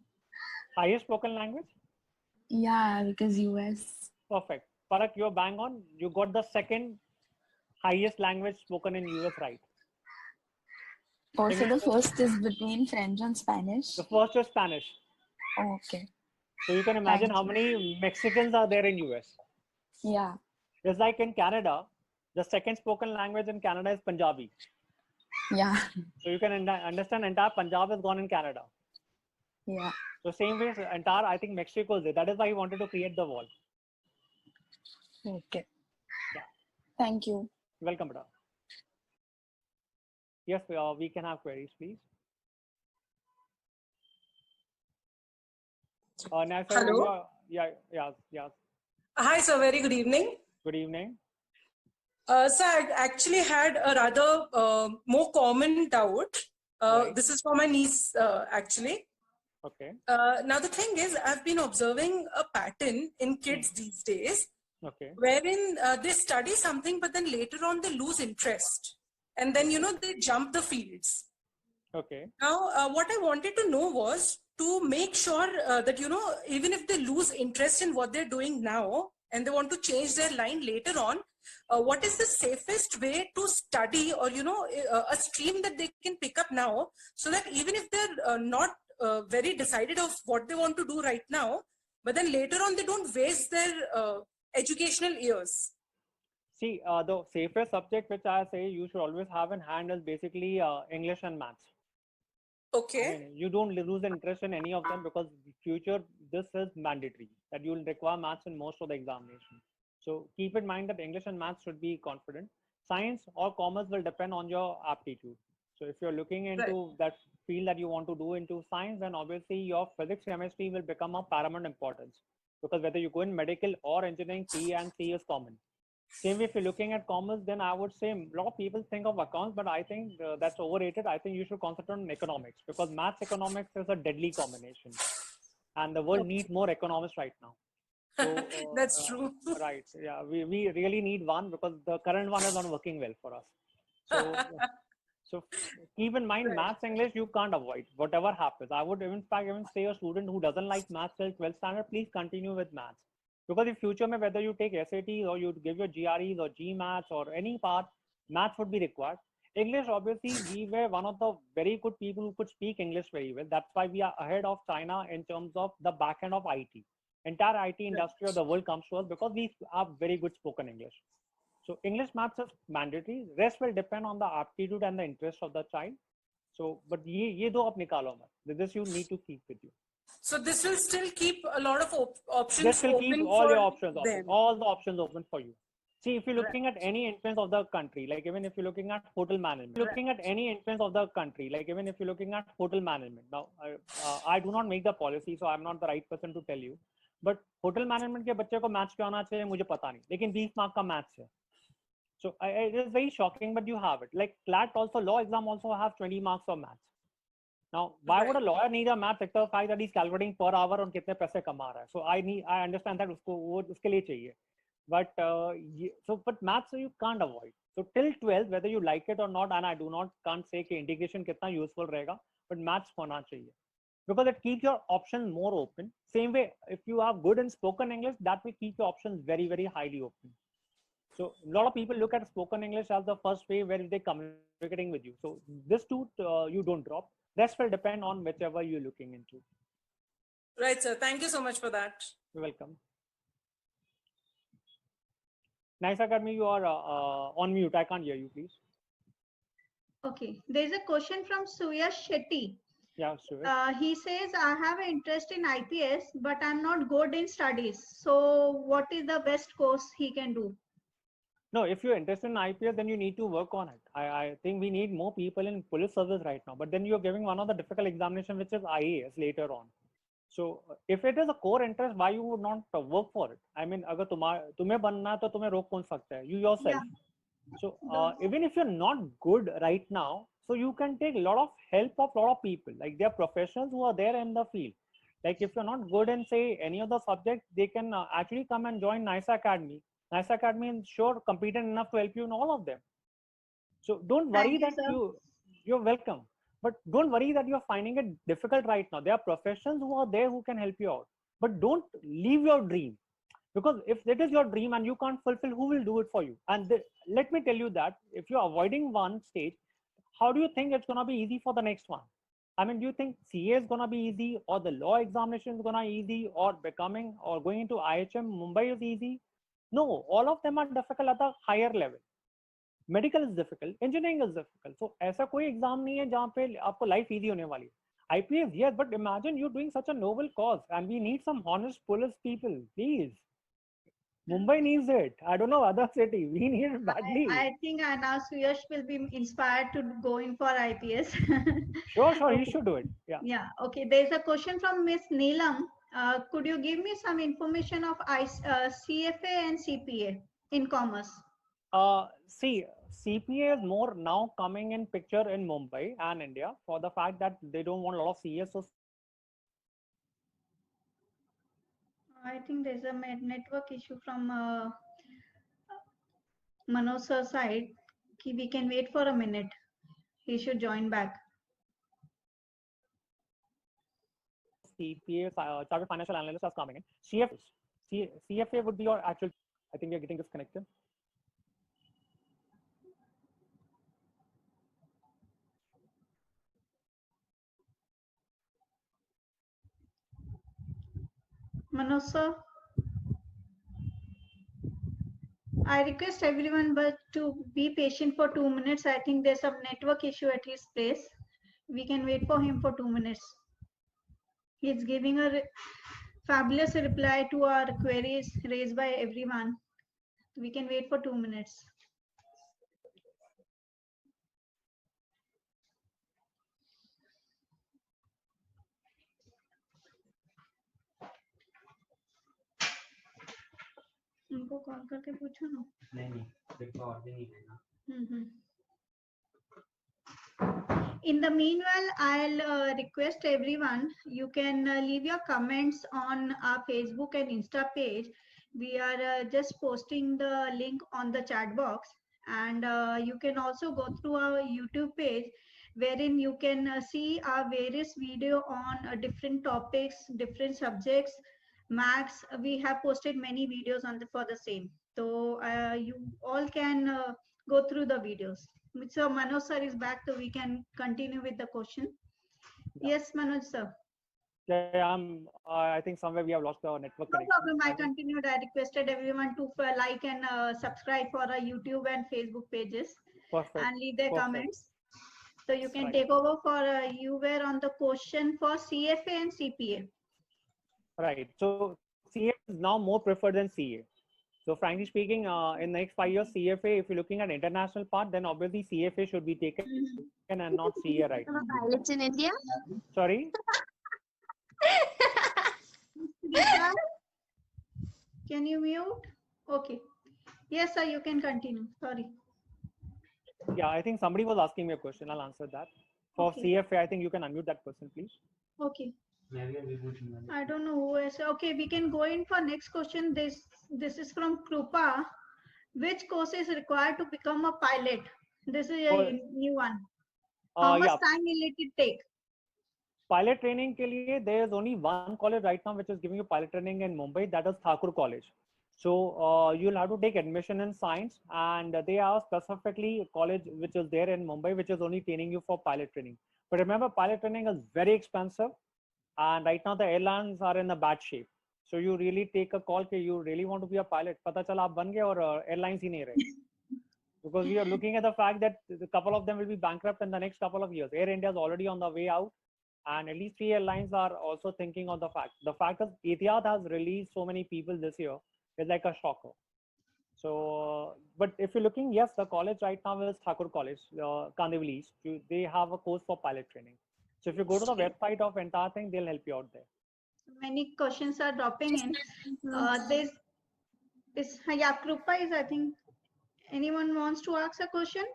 Highest spoken language? Yeah, because US. Perfect. Parak, you're bang on. You got the second highest language spoken in US, right? Also, the first is between French and Spanish. The first is Spanish. Okay. So you can imagine how many Mexicans are there in US. Yeah. Just like in Canada, the second spoken language in Canada is Punjabi. Yeah. So you can understand entire Punjab is gone in Canada. Yeah. So same way, entire, I think Mexico is there. That is why he wanted to create the wall. Okay. Yeah. Thank you. Welcome, brother. Yes, we can have queries, please. Hello. Yeah. Hi, sir. Very good evening. Good evening. So I actually had a rather more common doubt. Right. This is for my niece, actually. Okay. Now, the thing is, I've been observing a pattern in kids these days, Okay. wherein they study something, but then later on they lose interest. And then, they jump the fields. Okay. Now, what I wanted to know was to make sure that, even if they lose interest in what they're doing now and they want to change their line later on, what is the safest way to study or, a stream that they can pick up now so that even if they're not very decided of what they want to do right now, but then later on they don't waste their educational years. See, the safest subject which I say you should always have in hand is basically English and maths. Okay. I mean, you don't lose interest in any of them because future this is mandatory that you will require maths in most of the examination. So keep in mind that English and maths should be confident. Science or commerce will depend on your aptitude. So if you're looking into that field that you want to do into science, then obviously your physics chemistry will become of paramount importance because whether you go in medical or engineering, P and C is common. Same way, if you're looking at commerce, then I would say a lot of people think of accounts, but I think that's overrated. I think you should concentrate on economics because maths economics is a deadly combination, and the world needs more economists right now. So that's true. Right? Yeah, we really need one because the current one is not working well for us. So keep in mind, maths, English you can't avoid. Whatever happens, I would in fact even say a student who doesn't like maths till 12th standard, please continue with maths. Because in future, whether you take SATs or you give your GREs or GMATs or any part, maths would be required. English, obviously, we were one of the very good people who could speak English very well. That's why we are ahead of China in terms of the back end of IT. Entire IT industry of the world comes to us because we have very good spoken English. So English, maths is mandatory. Rest will depend on the aptitude and the interest of the child. So, but ye do aap nikalo mat. This you need to keep with you. So this will still keep a lot of options This will keep open all for your options open, them. all the options open for you. See, if you're looking at any entrance of the country, like even if you're looking at hotel management, looking at any entrance of the country, like even if you're looking at hotel management. Now, I do not make the policy, so I'm not the right person to tell you. But hotel management के बच्चे को maths क्यों आना चाहिए मुझे पता नहीं, लेकिन 20 मार्क का मैथ्स है. So it is very shocking, but you have it. Like CLAT also, law exam also have 20 marks of maths. Now, why would a lawyer need a math except the fact that he's calculating per hour on कितने पैसे कमा रहा है? So I understand that उसको वो उसके लिए चाहिए. But but maths you can't avoid. So till 12th, whether you like it or not, and I can't say कि integration कितना useful रहेगा, but maths होना चाहिए. Because it keeps your options more open. Same way, if you have good in spoken English, that will keep your options very, very highly open. So a lot of people look at spoken English as the first way where they're communicating with you. So this too, you don't drop. Rest will depend on whichever you're looking into. Right, sir. Thank you so much for that. You're welcome. Nice Academy, you are on mute. I can't hear you, please. Okay, there's a question from Suyash Shetty. Yeah, sure. He says, I have an interest in IPS, but I'm not good in studies. So what is the best course he can do? No, if you're interested in IPS, then you need to work on it. I think we need more people in police service right now. But then you're giving one of the difficult examination, which is IAS later on. So if it is a core interest, why you would not work for it? I mean, अगर तुम्हें बनना है तो तुम्हें रोक कौन सकता है? You yourself. Yeah. So even if you're not good right now, so you can take a lot of help of a lot of people. Like there are professionals who are there in the field. Like if you're not good in say any of the subjects, they can actually come and join NICE Academy. NICE Academy is sure competent enough to help you in all of them. So don't worry that you're welcome. But don't worry that you're finding it difficult right now. There are professions who are there who can help you out. But don't leave your dream. Because if it is your dream and you can't fulfill, who will do it for you? And let me tell you that if you're avoiding one stage, how do you think it's going to be easy for the next one? I mean, do you think CA is going to be easy, or the law examination is going to be easy, or becoming or going into IHM Mumbai is easy? No, all of them are difficult at the higher level. Medical is difficult, engineering is difficult. So ऐसा कोई exam नहीं है जहाँ पे आपको life easy होने वाली है. IPS, yes, but imagine you doing such a noble cause, and we need some honest police people, please. Mumbai needs it. I don't know other city. We need it badly. I think now Suyash will be inspired to go in for IPS. Sure, Okay. he should do it. Yeah. Yeah. Okay. There's a question from Miss Neelam. Could you give me some information of CFA and CPA in commerce? See, CPA is more now coming in picture in Mumbai and India for the fact that they don't want a lot of CS. So I think there's a network issue from Manoj sir's side. We can wait for a minute. He should join back. CPA, Chartered Financial Analyst, is coming in. CFA would be your actual. I think we are getting disconnected. Manoj sir, I request everyone but to be patient for 2 minutes. I think there's some network issue at his place. We can wait for him for 2 minutes. He's giving a fabulous reply to our queries raised by everyone. We can wait for 2 minutes. उनको call करके पूछो ना. नहीं record भी नहीं लेना. In the meanwhile, I'll request everyone, you can leave your comments on our Facebook and Insta page. We are just posting the link on the chat box, and you can also go through our YouTube page, wherein you can see our various video on different topics, different subjects. Max, we have posted many videos on for the same. So you all can go through the videos. So Manoj sir is back, so we can continue with the question. Yeah. Yes, Manoj sir. Yeah, I think somewhere we have lost our network No connection. problem. I I think continued. I requested everyone to like and subscribe for our YouTube and Facebook pages perfect, and leave their perfect. comments. So you can Right, take over for you were on the question for CFA and CPA. right. So CFA is now more preferred than CA. So frankly speaking, in the next 5 years, CFA, if you're looking at international part, then obviously CFA should be taken and not CA right now. Pilots in India? Sorry. Rita, can you mute? Okay. Yes, sir, you can continue. Sorry. Yeah, I think somebody was asking me a question. I'll answer that. For Okay. CFA, I think you can unmute that person, please. Okay. Maybe we would know. I don't know who is. Okay, we can go in for next question. This is from Krupa. Which course is required to become a pilot? This is For, a new one. How much yeah, time will it take? pilot training के लिए there is only one college right now which is giving you pilot training in Mumbai. That is Thakur College. So you'll have to take admission in science, and they are specifically a college which is there in Mumbai, which is only training you for pilot training. But remember, pilot training is very expensive, and right now the airlines are in a bad shape. So you really take a call कि you really want to be a pilot. पता चला आप बन गए और airlines ही नहीं रहे. Because we are looking at the fact that a couple of them will be bankrupt in the next couple of years. Air India is already on the way out, and at least 3 airlines are also thinking on the fact. The fact is Etihad has released so many people this year is like a shocker. So, but if you're looking, yes, the college right now is Thakur College, Kandivali East. They have a course for pilot training. So if you go to the website of entire thing, they'll help you out there. Many questions are dropping in. This yeah, Krupa is, I think, anyone wants to ask a question?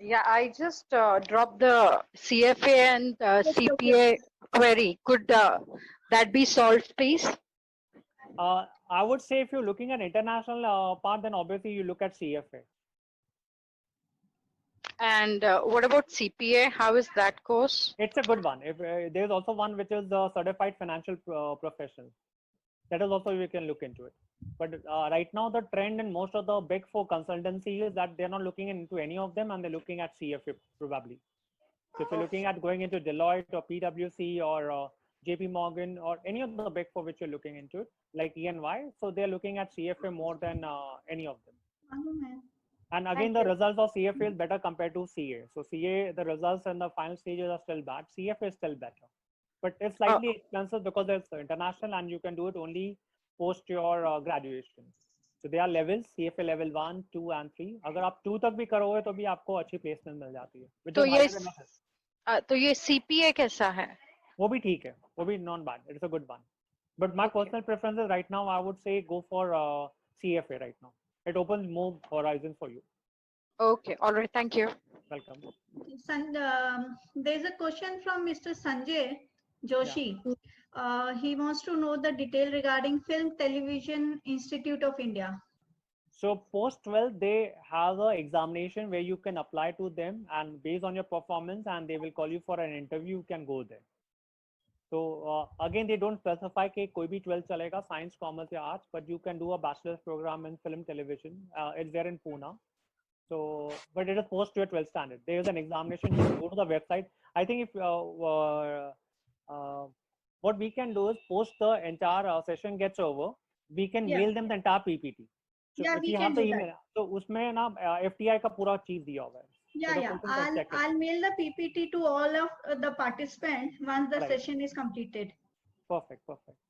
Yeah, I just dropped the CFA and CPA query. Could that be solved, please? I would say if you're looking at international part, then obviously you look at CFA. And what about CPA? How is that course? It's a good one. If there's also one which is the certified financial professional, that is also you can look into it. But right now the trend in most of the big four consultancy is that they're not looking into any of them, and they're looking at CFA probably. So if you're looking at going into Deloitte or PwC or JP Morgan or any of the big four which you're looking into it, like EY, so they're looking at CFA more than any of them. And again, the results of CFA is better compared to CA. So CA, the results and the final stages are still bad. CFA is still better, but it's slightly expensive because it's international and you can do it only post your graduation. So there are levels, CFA level 1, 2 and 3. अगर आप 2 तक भी करोगे तो भी आपको अच्छी placement मिल जाती है. Which is higher than this. तो ये CPA कैसा है? वो भी ठीक है, वो भी not bad. It's a good one. But my personal preference is right now, I would say go for CFA right now. It opens more horizons for you. Okay, all right, thank you. Welcome. There's a question from Mr. Sanjay Joshi. He wants to know the detail regarding Film Television Institute of India. So post 12, they have an examination where you can apply to them, and based on your performance, and they will call you for an interview. You can go there. So again, they don't specify कि कोई भी 12 चलेगा, science, commerce या arts, but you can do a bachelor's program in film television. It's there in Pune. So, but it is post to a 12 standard. There is an examination. You can go to the website. I think if what we can do is post the entire session gets over, we can mail them the entire PPT. So Yeah, if we you can have the do email, so उसमें ना FTI का पूरा चीज दिया हुआ है. Yeah. I'll mail the PPT to all of the participants once the session is completed. Perfect.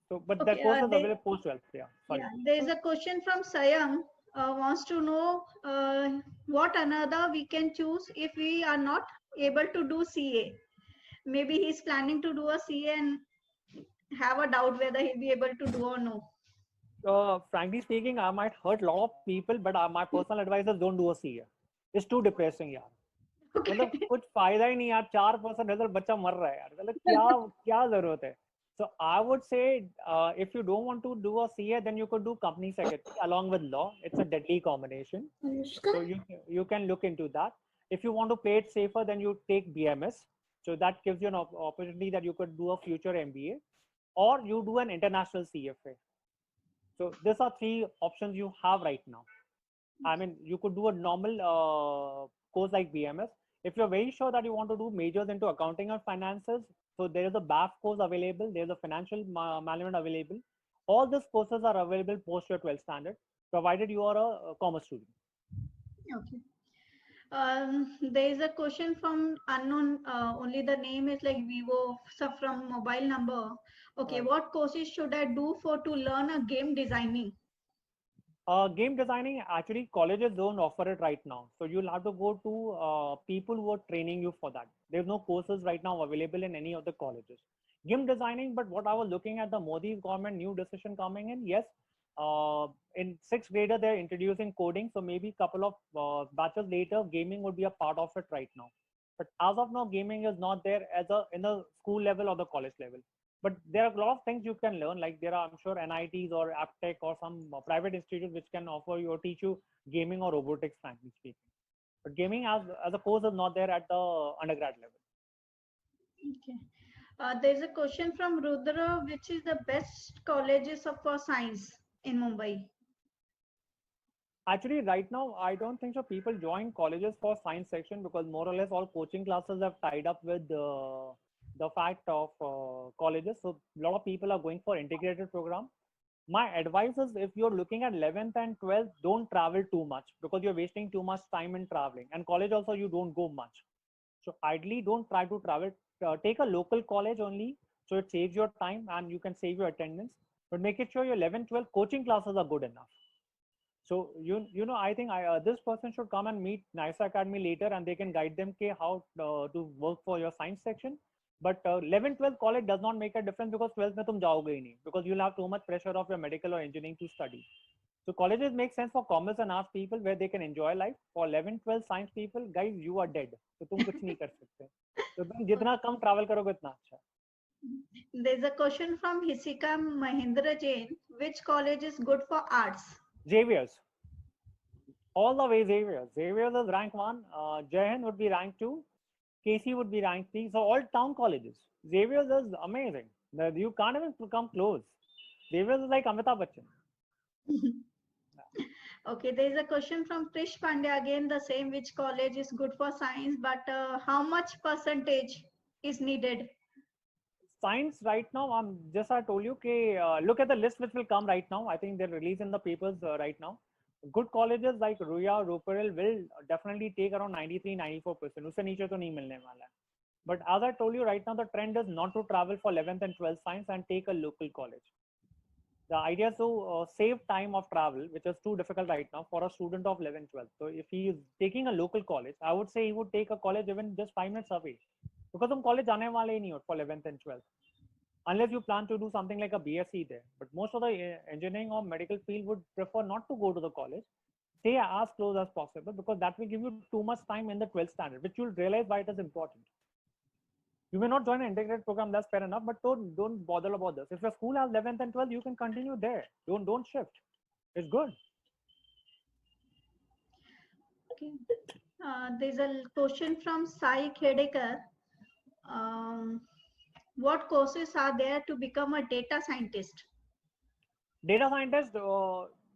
So, but that course is available post 12. Yeah. Sorry. Yeah, there is a question from Sayam. Wants to know what another we can choose if we are not able to do CA. Maybe he's planning to do a CA and have a doubt whether he'll be able to do or no. Frankly speaking, I might hurt a lot of people, but my personal advice is don't do a CA. It's too depressing, यार. मतलब कुछ फायदा ही नहीं यार. 4% result बच्चा मर रहा है यार. मतलब क्या जरूरत है? So I would say if you don't want to do a CA, then you could do company secretary along with law. It's a deadly combination. So you can look into that. If you want to play it safer, then you take BMS. So that gives you an opportunity that you could do a future MBA, or you do an international CFA. So these are 3 options you have right now. I mean, you could do a normal course like BMS. If you're very sure that you want to do majors into accounting or finances, So there is a BAF course available. There's a financial management available. All these courses are available post your 12th standard, provided you are a commerce student. Okay. There is a question from unknown. Only the name is like Vivo, so from mobile number. Okay, Right. what courses should I do for to learn a game designing? Game designing, actually colleges don't offer it right now. So you'll have to go to people who are training you for that. There's no courses right now available in any of the colleges. Game designing, but what I was looking at the Modi government new decision coming in, yes, in sixth grader they're introducing coding. So maybe couple of batches later, gaming would be a part of it right now. But as of now, gaming is not there as a in the school level or the college level. But there are a lot of things you can learn, like there are, I'm sure, NITs or Aptech or some private institutes which can offer you or teach you gaming or robotics, frankly speaking. But gaming as a course is not there at the undergrad level. Okay. There's a question from Rudra, which is the best colleges for science in Mumbai? Actually, right now, I don't think so. People join colleges for science section because more or less all coaching classes have tied up with the fact of colleges. So a lot of people are going for integrated program. My advice is if you're looking at 11th and 12th, don't travel too much because you're wasting too much time in traveling. And college also, you don't go much. So ideally, don't try to travel. Take a local college only, so it saves your time and you can save your attendance. But make it sure your 11th, 12th coaching classes are good enough. So I think this person should come and meet NISA Academy later, and they can guide them how to work for your science section. But 11th, 12th college does not make a difference because 12th में तुम जाओगे ही नहीं, because you'll have too much pressure of your medical or engineering to study. So colleges make sense for commerce and arts people where they can enjoy life. For 11th, 12th science people, guys, you are dead. So तुम कुछ नहीं कर सकते. तो तुम जितना कम travel करोगे उतना अच्छा. There's a question from Hisika Mahindra Jain. Which college is good for arts? Xavier's. All the way Xavier's. Xavier's is rank 1. Jai Hind would be rank 2. KC would be rank 3. So all town colleges. Xavier's is amazing. You can't even come close. Xavier's is like Amitabh Bachchan. Okay, there is a question from Krish Pandya again, the same, which college is good for science, but how much percentage is needed? Science right now, I told you, okay, look at the list which will come right now. I think they're releasing the papers right now. Good colleges like Ruya, Ruparel will definitely take around 93-94%. उससे नीचे तो नहीं मिलने वाला है. But as I told you right now, the trend is not to travel for 11th and 12th science and take a local college. The idea is to save time of travel, which is too difficult right now for a student of 11th, 12th. So if he is taking a local college, I would say he would take a college even just 5 minutes away. Because तुम college जाने वाले ही नहीं हो for 11th and 12th. Unless you plan to do something like a BSc there. But most of the engineering or medical field would prefer not to go to the college. Stay as close as possible because that will give you too much time in the 12th standard, which you'll realize why it is important. You may not join an integrated program, that's fair enough, but don't bother about this. If your school has 11th and 12th, you can continue there. Don't shift. It's good. Okay. There's a question from Sai Khedekar. What courses are there to become a data scientist? Data scientist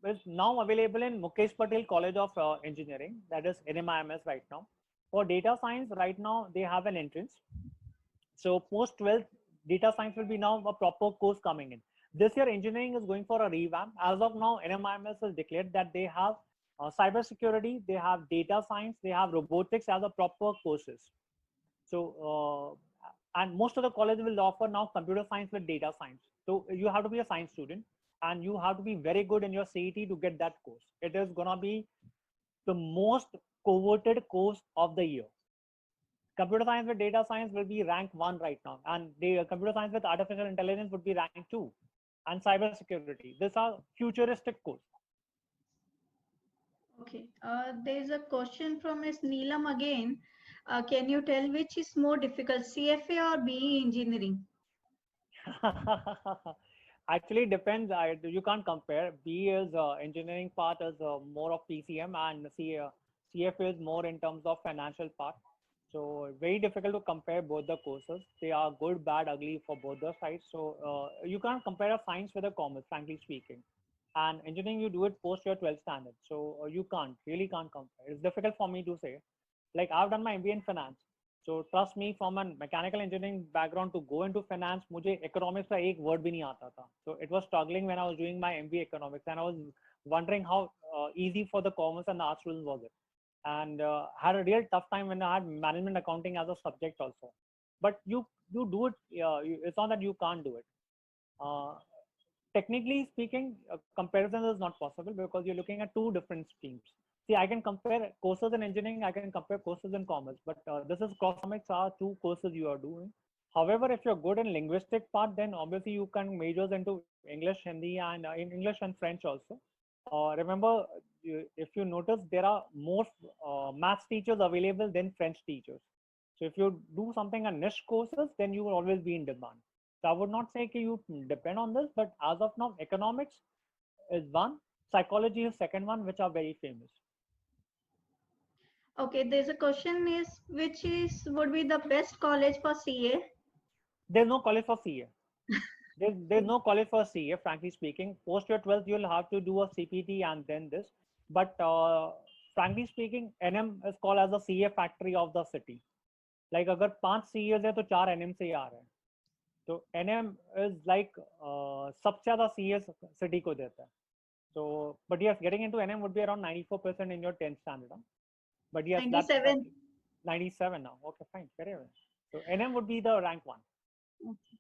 is now available in Mukesh Patel College of Engineering, that is NMIMS right now. For data science, right now they have an entrance. So post 12th, data science will be now a proper course coming in. This year, engineering is going for a revamp. As of now, NMIMS has declared that they have cybersecurity, they have data science, they have robotics as a proper courses. So, and most of the colleges will offer now computer science with data science. So you have to be a science student and you have to be very good in your CET to get that course. It is gonna be the most coveted course of the year. Computer science with data science will be rank 1 right now, and the computer science with artificial intelligence would be rank 2, and cybersecurity. These are futuristic course. Okay, there's a question from Ms. Neelam again. Can you tell which is more difficult, CFA or BE engineering? Actually, it depends. You can't compare. BE is engineering part is more of PCM, and CFA is more in terms of financial part. So very difficult to compare both the courses. They are good, bad, ugly for both the sides. So you can't compare a science with a commerce, frankly speaking. And engineering, you do it post your 12th standard. So you really can't compare. It's difficult for me to say. Like I've done my MBA in finance. So trust me, from a mechanical engineering background to go into finance, मुझे economics का एक word भी नहीं आता था. So it was struggling when I was doing my MBA economics, and I was wondering how easy for the commerce and the art students was it, and had a real tough time when I had management accounting as a subject also. But you do it. It's not that you can't do it. Technically speaking, comparison is not possible because you're looking at two different streams. See, I can compare courses in engineering, I can compare courses in commerce, but this is economics are two courses you are doing. However, if you're good in linguistic part, then obviously you can majors into English, Hindi, and in English and French also. Remember, if you notice, there are more maths teachers available than French teachers. So if you do something on niche courses, then you will always be in demand. So I would not say you depend on this, but as of now, economics is one, psychology is second one, which are very famous. Okay, there's a question is which is would be the best college for CA? There's no college for CA. There's no college for CA, frankly speaking. Post your 12th, you'll have to do a CPT and then this. But frankly speaking, NM is called as the CA factory of the city. Like अगर 5 CAs है तो 4 NM से ही आ रहे हैं. So NM is like सबसे ज़्यादा CA city को देता है. So, but yes, getting into NM would be around 94% in your 10th standard. Huh? But yes, 97. 97 now. Okay, fine, very well. So NM would be the rank one. Okay.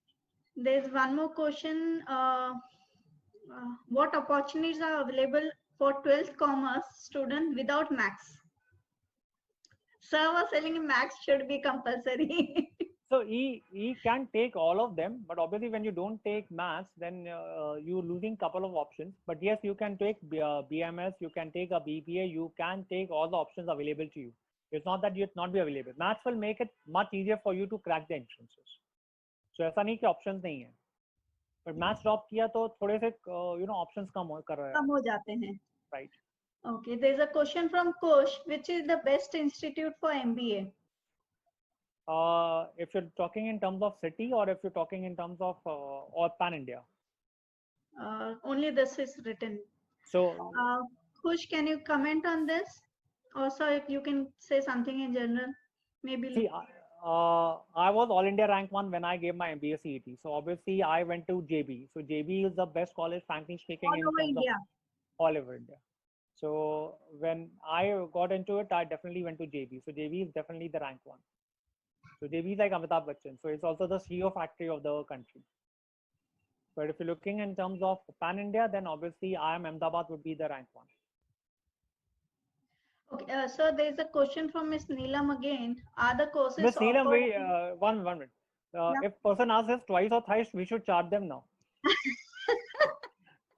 There's one more question. What opportunities are available for 12th commerce student without max? Sir was telling max should be compulsory. So he can take all of them, but obviously when you don't take maths, then you're losing couple of options. But yes, you can take BMS, you can take a BBA, you can take all the options available to you. It's not that you'd not be available. Maths will make it much easier for you to crack the entrances. So ऐसा नहीं कि options नहीं है. But maths drop किया तो थोड़े से options कम कर रहा है. कम हो जाते हैं. Right. Okay, there's a question from Kosh. Which is the best institute for MBA? If you're talking in terms of city or if you're talking in terms of or pan India. Only this is written. So Kush, can you comment on this? Also, if you can say something in general, maybe. See, I was All India rank 1 when I gave my MBA CET. So obviously I went to JB. So JB is the best college, frankly speaking, All over India. All over India. So when I got into it, I definitely went to JB. So JB is definitely the rank 1. So JB is like Amitabh Bachchan. So it's also the CEO factory of the country. But if you're looking in terms of pan India, then obviously IIM Ahmedabad would be the rank 1. Okay, so there's a question from Miss Neelam again. Are the courses Miss Neelam, offered- wait, one minute. If person asks us twice or thrice, we should charge them now.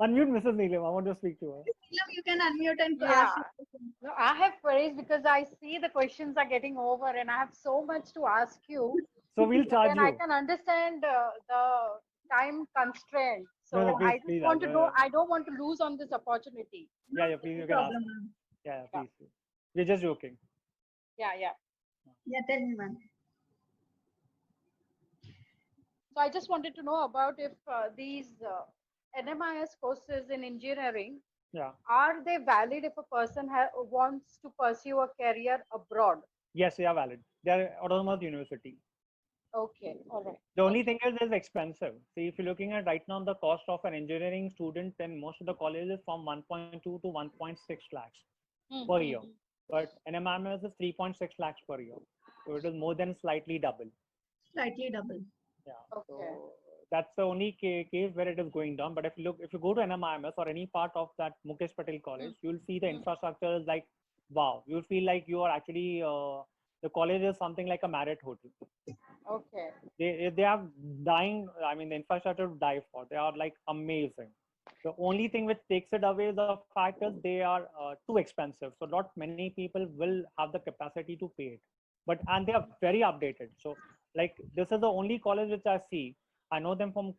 Unmute Mrs. Neelam. I want to speak to her. Neelam, you can unmute and Yeah. ask your question. No, I have queries because I see the questions are getting over and I have so much to ask you. So we'll charge And you. I can understand the time constraint. So No, please, I just please, want to no, know, no. I don't want to lose on this opportunity. Yeah, please, you can ask. Problem, ma'am. Yeah, please. We're just joking. Yeah. Yeah, tell me, ma'am. So I just wanted to know about if these NMIS courses in engineering, Yeah. are they valid if a person wants to pursue a career abroad? Yes, they are valid. They are autonomous university. Okay, all right. The only thing is it's expensive. See, if you're looking at right now the cost of an engineering student, then most of the colleges from 1.2 to 1.6 lakhs per year. But NMIMS is 3.6 lakhs per year. So it is more than slightly double. Slightly double. Yeah. Okay. So that's the only case where it is going down. But if you go to NMIMS or any part of that Mukesh Patel College, you'll see the infrastructure is like, wow. You'll feel like you are actually, the college is something like a Marriott hotel. Okay. They are dying. I mean, the infrastructure to die for. They are like amazing. The only thing which takes it away is the fact is they are too expensive. So not many people will have the capacity to pay it. And they are very updated. So like this is the only college which I see. I know them from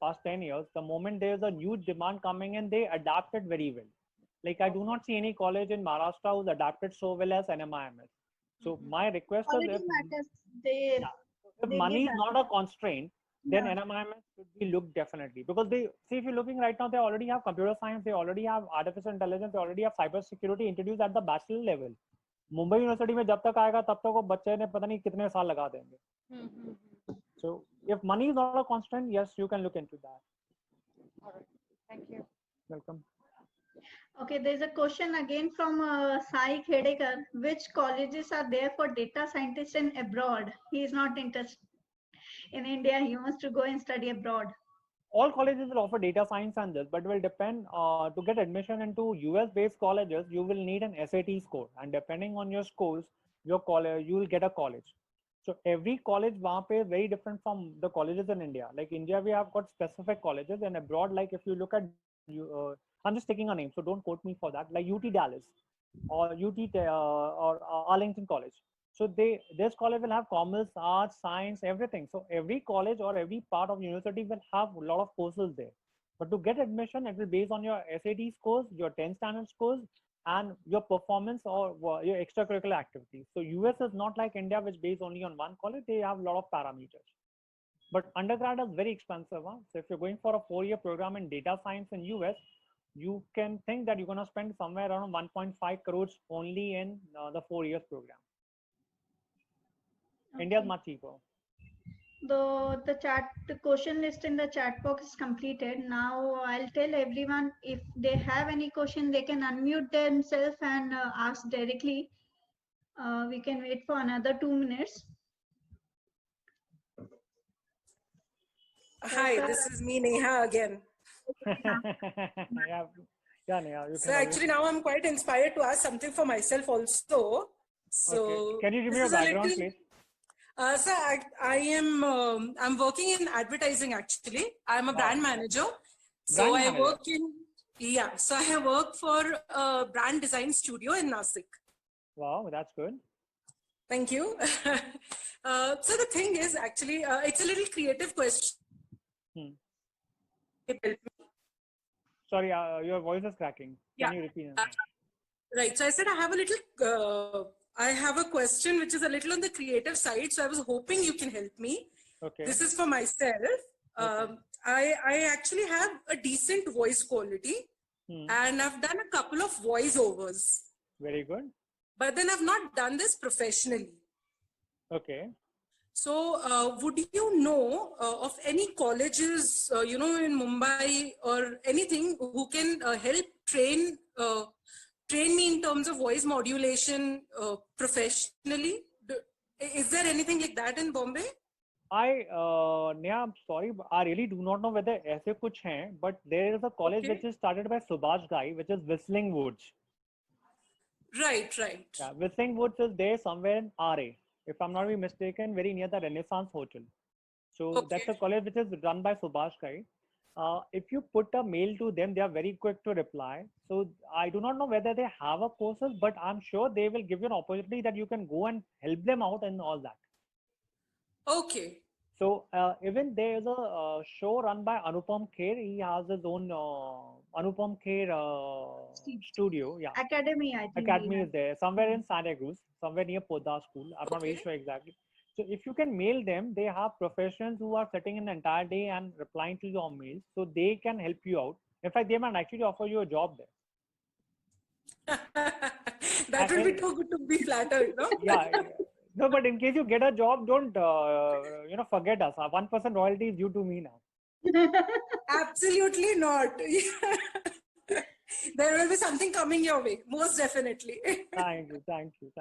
past 10 years. The moment there is a new demand coming in, they adapt it very well. Like I do not see any college in Maharashtra who's adapted so well as NMIMS. So my request Quality is matters. If they money give is not a constraint, then Yeah. NMIMS should be looked definitely, because they see, if you're looking right now, they already have computer science, they already have artificial intelligence, they already have cyber security introduced at the bachelor level. Mumbai university में जब तक आएगा तब तक वो बच्चे ने पता नहीं कितने साल लगा देंगे. So if money is not a constant, yes, you can look into that. All right. Thank you. Welcome. Okay, there's a question again from Sai Khedekar. Which colleges are there for data scientists in abroad? He is not interested in India. He wants to go and study abroad. All colleges will offer data science and this, but will depend to get admission into US based colleges, you will need an SAT score, and depending on your scores, your college, you will get a college. So every college is very different from the colleges in India. Like India, we have got specific colleges, and abroad, like if you look at, I'm just taking a name, so don't quote me for that, like UT Dallas or UT or Arlington College. So this college will have commerce, arts, science, everything. So every college or every part of university will have a lot of courses there. But to get admission, it will based on your SAT scores, your 10 standard scores, and your performance or your extracurricular activities. So US is not like India, which based only on one college. They have a lot of parameters. But undergrad is very expensive. Huh? So if you're going for a 4-year program in data science in US, you can think that you're going to spend somewhere around 1.5 crores only in the 4 years program. Okay. India is much cheaper. The question list in the chat box is completed. Now I'll tell everyone if they have any question, they can unmute themselves and ask directly. We can wait for another 2 minutes. Hi, this is me, Neha, again. Yeah, Neha, you So can actually now I'm quite inspired to ask something for myself also. So okay. Can you give me your this is a background, little- please? So I am I'm working in advertising actually. I'm a Wow. brand manager. So Brand I manager. work in so I work for a brand design studio in Nasik. Wow, that's good. Thank you. So the thing is actually it's a little creative question. Sorry, your voice is cracking. Can Yeah. you repeat that? Right. So I said I have a little I have a question which is a little on the creative side. So I was hoping you can help me. Okay. This is for myself. I actually have a decent voice quality and I've done a couple of voiceovers. Very good. But then I've not done this professionally. Okay. So would you know of any colleges, in Mumbai or anything who can help train me in terms of voice modulation professionally? Is there anything like that in Bombay? Neha, I'm sorry, but I really do not know whether ऐसे कुछ हैं, but there is a college which is started by Subhash Ghai, which is Whistling Woods. Right. Yeah, Whistling Woods is there somewhere in RA, if I'm not mistaken, very near the Renaissance Hotel. So that's a college which is run by Subhash Ghai. If you put a mail to them, they are very quick to reply. So I do not know whether they have a courses, but I'm sure they will give you an opportunity that you can go and help them out and all that. Okay. So even there is a show run by Anupam Kher. He has his own Anupam Kher studio. Yeah. Academy, I think. Academy is there somewhere in Santa Cruz, somewhere near Poda School. I'm not very sure exactly. So if you can mail them, they have professionals who are sitting in the entire day and replying to your mails, so they can help you out. In fact, they might actually offer you a job there. That would be too good to be flattered, no? Yeah. No, but in case you get a job, don't forget us. 1% royalty is due to me now. Absolutely not. There will be something coming your way, most definitely. Thank you.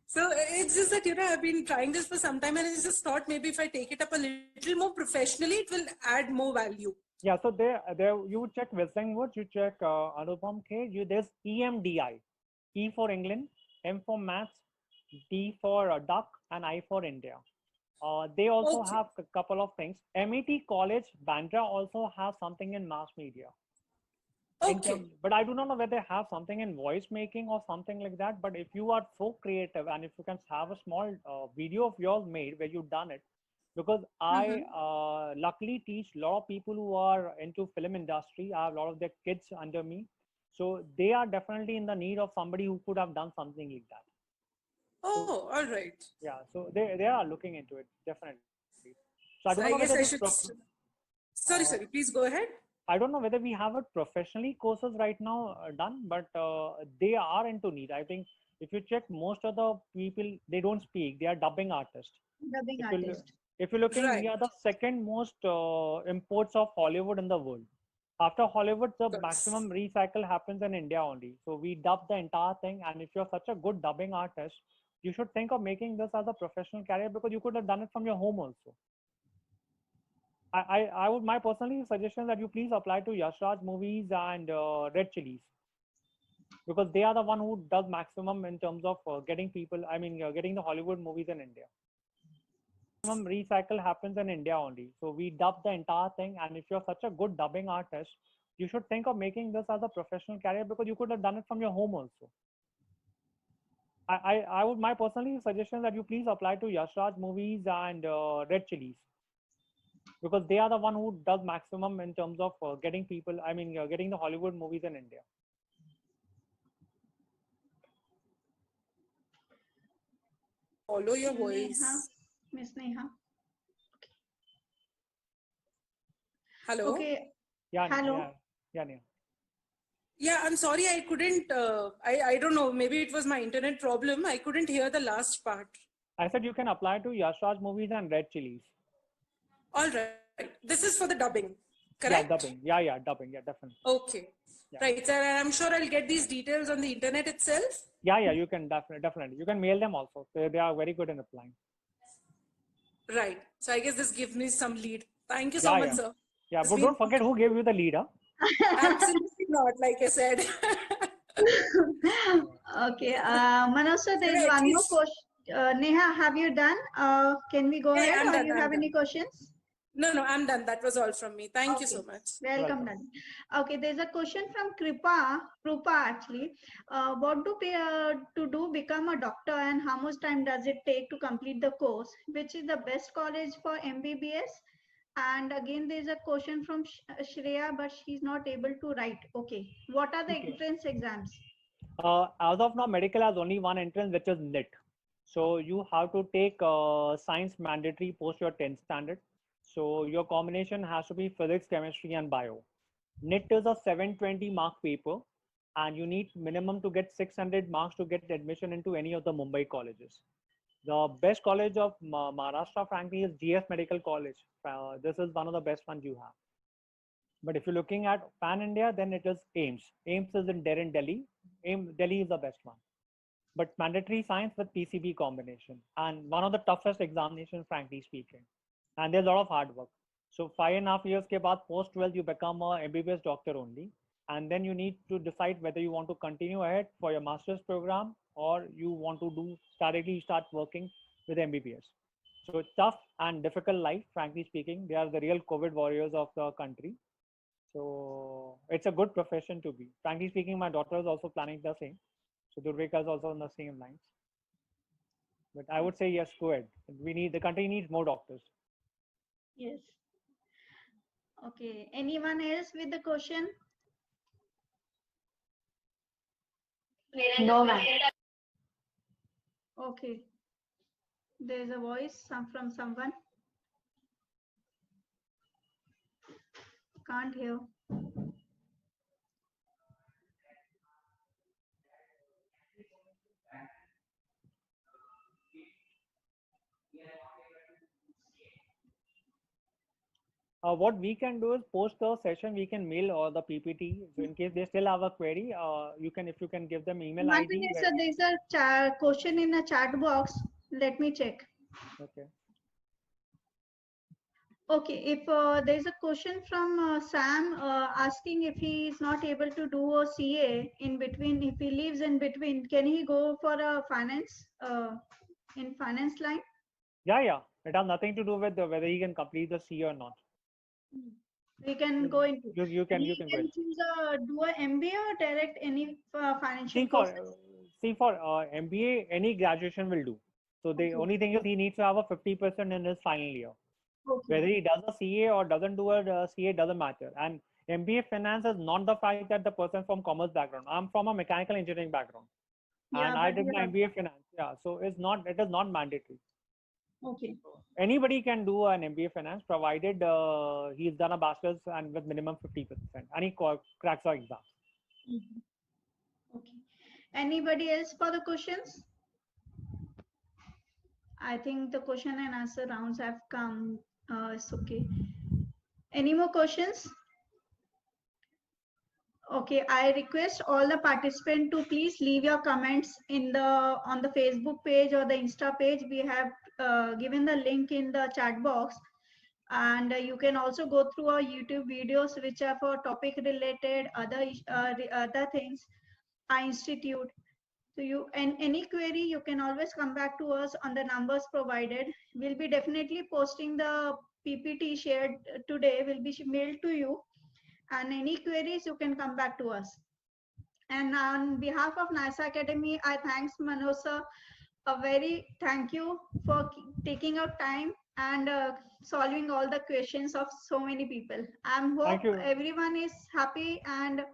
So it's just that, I've been trying this for some time and I just thought maybe if I take it up a little more professionally, it will add more value. Yeah, so there you would check Whistling Woods, you check Anupam Kher, there's EMDI, E for England, M for Maths, D for Duck, and I for India. They also have a couple of things. MET College, Bandra also has something in mass media. Okay. But I do not know whether they have something in voice making or something like that. But if you are so creative and if you can have a small video of yours made where you've done it, because I luckily teach a lot of people who are into film industry. I have a lot of their kids under me. So they are definitely in the need of somebody who could have done something like that. Oh, all right. Yeah, so they are looking into it, definitely. So I guess I should... Sorry, please go ahead. I don't know whether we have it professionally courses right now done, but they are into need. I think if you check, most of the people, they don't speak. They are dubbing artists. Dubbing If you look, artist. if you're looking, we Right. are the second most imports of Hollywood in the world. After Hollywood, the Yes. maximum recycle happens in India only. So we dub the entire thing. And if you're such a good dubbing artist, you should think of making this as a professional career, because you could have done it from your home also. I would, my personally suggestion that you please apply to Yash Raj Movies and Red Chilies, because they are the one who does maximum in terms of getting people, I mean, getting the Hollywood movies in India. Maximum recycle happens in India only. So we dub the entire thing. And if you're such a good dubbing artist, you should think of making this as a professional career, because you could have done it from your home also. I would, my personally suggestion that you please apply to Yash Raj Movies and Red Chilies, because they are the one who does maximum in terms of getting people, I mean, getting the Hollywood movies in India. Follow your Neha, voice. Miss Neha. Hello. Okay. Yeah, Hello. yeah. Yeah, I'm sorry, I couldn't. I don't know. Maybe it was my internet problem. I couldn't hear the last part. I said you can apply to Yash Raj Movies and Red Chilies. All right. This is for the dubbing, Yeah, correct? dubbing. Yeah, dubbing. Yeah, definitely. Okay. Yeah. Right. So I'm sure I'll get these details on the internet itself. Yeah, you can definitely. You can mail them also. They are very good in applying. Right. So I guess this gives me some lead. Thank you so much, sir. Yeah, It's but been- don't forget who gave you the lead, huh? Absolutely not, like I said. Okay. Manoj sir, there is At one more least- question. Neha, have you done? Can we go Yeah, ahead, I'm or done, you I'm have done. any questions? No, I'm done. That was all from me. Thank you Okay. so much. Welcome, Nani. Okay, there's a question from Krupa actually. What to do become a doctor, and how much time does it take to complete the course? Which is the best college for MBBS? And again, there's a question from Shreya, but she's not able to write. Okay, what are the Okay. entrance exams? As of now, medical has only one entrance, which is NIT. So you have to take science mandatory post your 10th standard. So your combination has to be physics, chemistry, and bio. NIT is a 720 mark paper, and you need minimum to get 600 marks to get admission into any of the Mumbai colleges. The best college of Maharashtra, frankly, is GS Medical College. This is one of the best ones you have. But if you're looking at Pan India, then it is AIMS. AIMS is in Delhi. Delhi is the best one. But mandatory science with PCB combination, and one of the toughest examinations, frankly speaking. And there's a lot of hard work. So 5.5 years ke baad, post 12, you become a MBBS doctor only. And then you need to decide whether you want to continue ahead for your master's program, or you want to directly start working with MBBS. So it's tough and difficult life, frankly speaking. They are the real COVID warriors of the country. So it's a good profession to be. Frankly speaking, my daughter is also planning the same. So Durvika is also on the same lines. But I would say yes, go ahead. The country needs more doctors. Yes. Okay. Anyone else with the question? No, ma'am. Okay. There's a voice from someone. Can't hear. What we can do is post the session, we can mail or the PPT. So in case they still have a query, if you can give them email ID. There's a question in the chat box. Let me check. Okay. Okay, if there's a question from Sam asking if he is not able to do a CA in between, if he lives in between, can he go for a finance in finance line? Yeah. It has nothing to do with whether he can complete the CA or not. We can go into. You can choose do a MBA or direct any financial course. See for MBA, any graduation will do. So the only thing is he needs to have a 50% in his final year. Okay. Whether he does a CA or doesn't do a CA doesn't matter. And MBA finance is not the fact that the person from commerce background. I'm from a mechanical engineering background, and I did my MBA finance. Yeah, so it is not mandatory. Okay. Anybody can do an MBA finance provided he's done a bachelor's and with minimum 50%, and he cracks our exams. Mhm. Okay. Anybody else for the questions? I think the question and answer rounds have come. It's okay. Any more questions? Okay, I request all the participants to please leave your comments in the on the Facebook page or the Insta page. We have given the link in the chat box, and you can also go through our YouTube videos which are for topic related other things. I institute. So you and any query you can always come back to us on the numbers provided. We'll be definitely posting the PPT shared today will be mailed to you, and any queries you can come back to us. And on behalf of NISA Academy, I thanks Manoj sir. A very thank you for taking out time and solving all the questions of so many people. I hope Thank you. everyone is happy and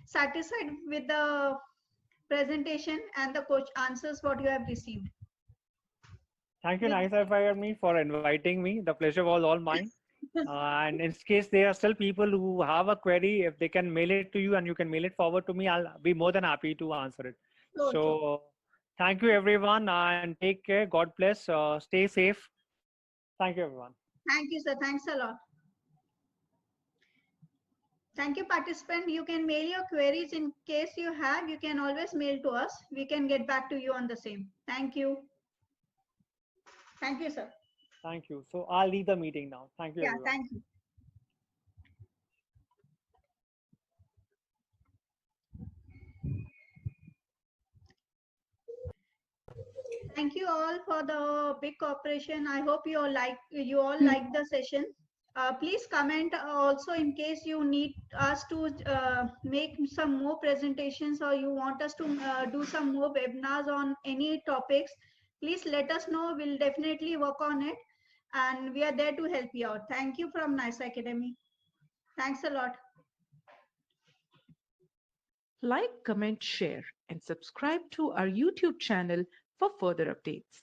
satisfied with the presentation and the coach answers what you have received. Thank you, With- NISA Academy, for inviting me. The pleasure was all mine. And in case there are still people who have a query, if they can mail it to you and you can mail it forward to me, I'll be more than happy to answer it. Okay. So thank you, everyone, and take care. God bless. Stay safe. Thank you, everyone. Thank you, sir. Thanks a lot. Thank you, participant. You can mail your queries in case you have. You can always mail to us. We can get back to you on the same. Thank you. Thank you, sir. Thank you. So I'll leave the meeting now. Thank you, Yeah, everyone. thank you. Thank you all for the big cooperation. I hope you all like the session. Please comment also in case you need us to make some more presentations or you want us to do some more webinars on any topics. Please let us know. We'll definitely work on it, and we are there to help you out. Thank you from NISA Academy. Thanks a lot. Like, comment, share, and subscribe to our YouTube channel for further updates.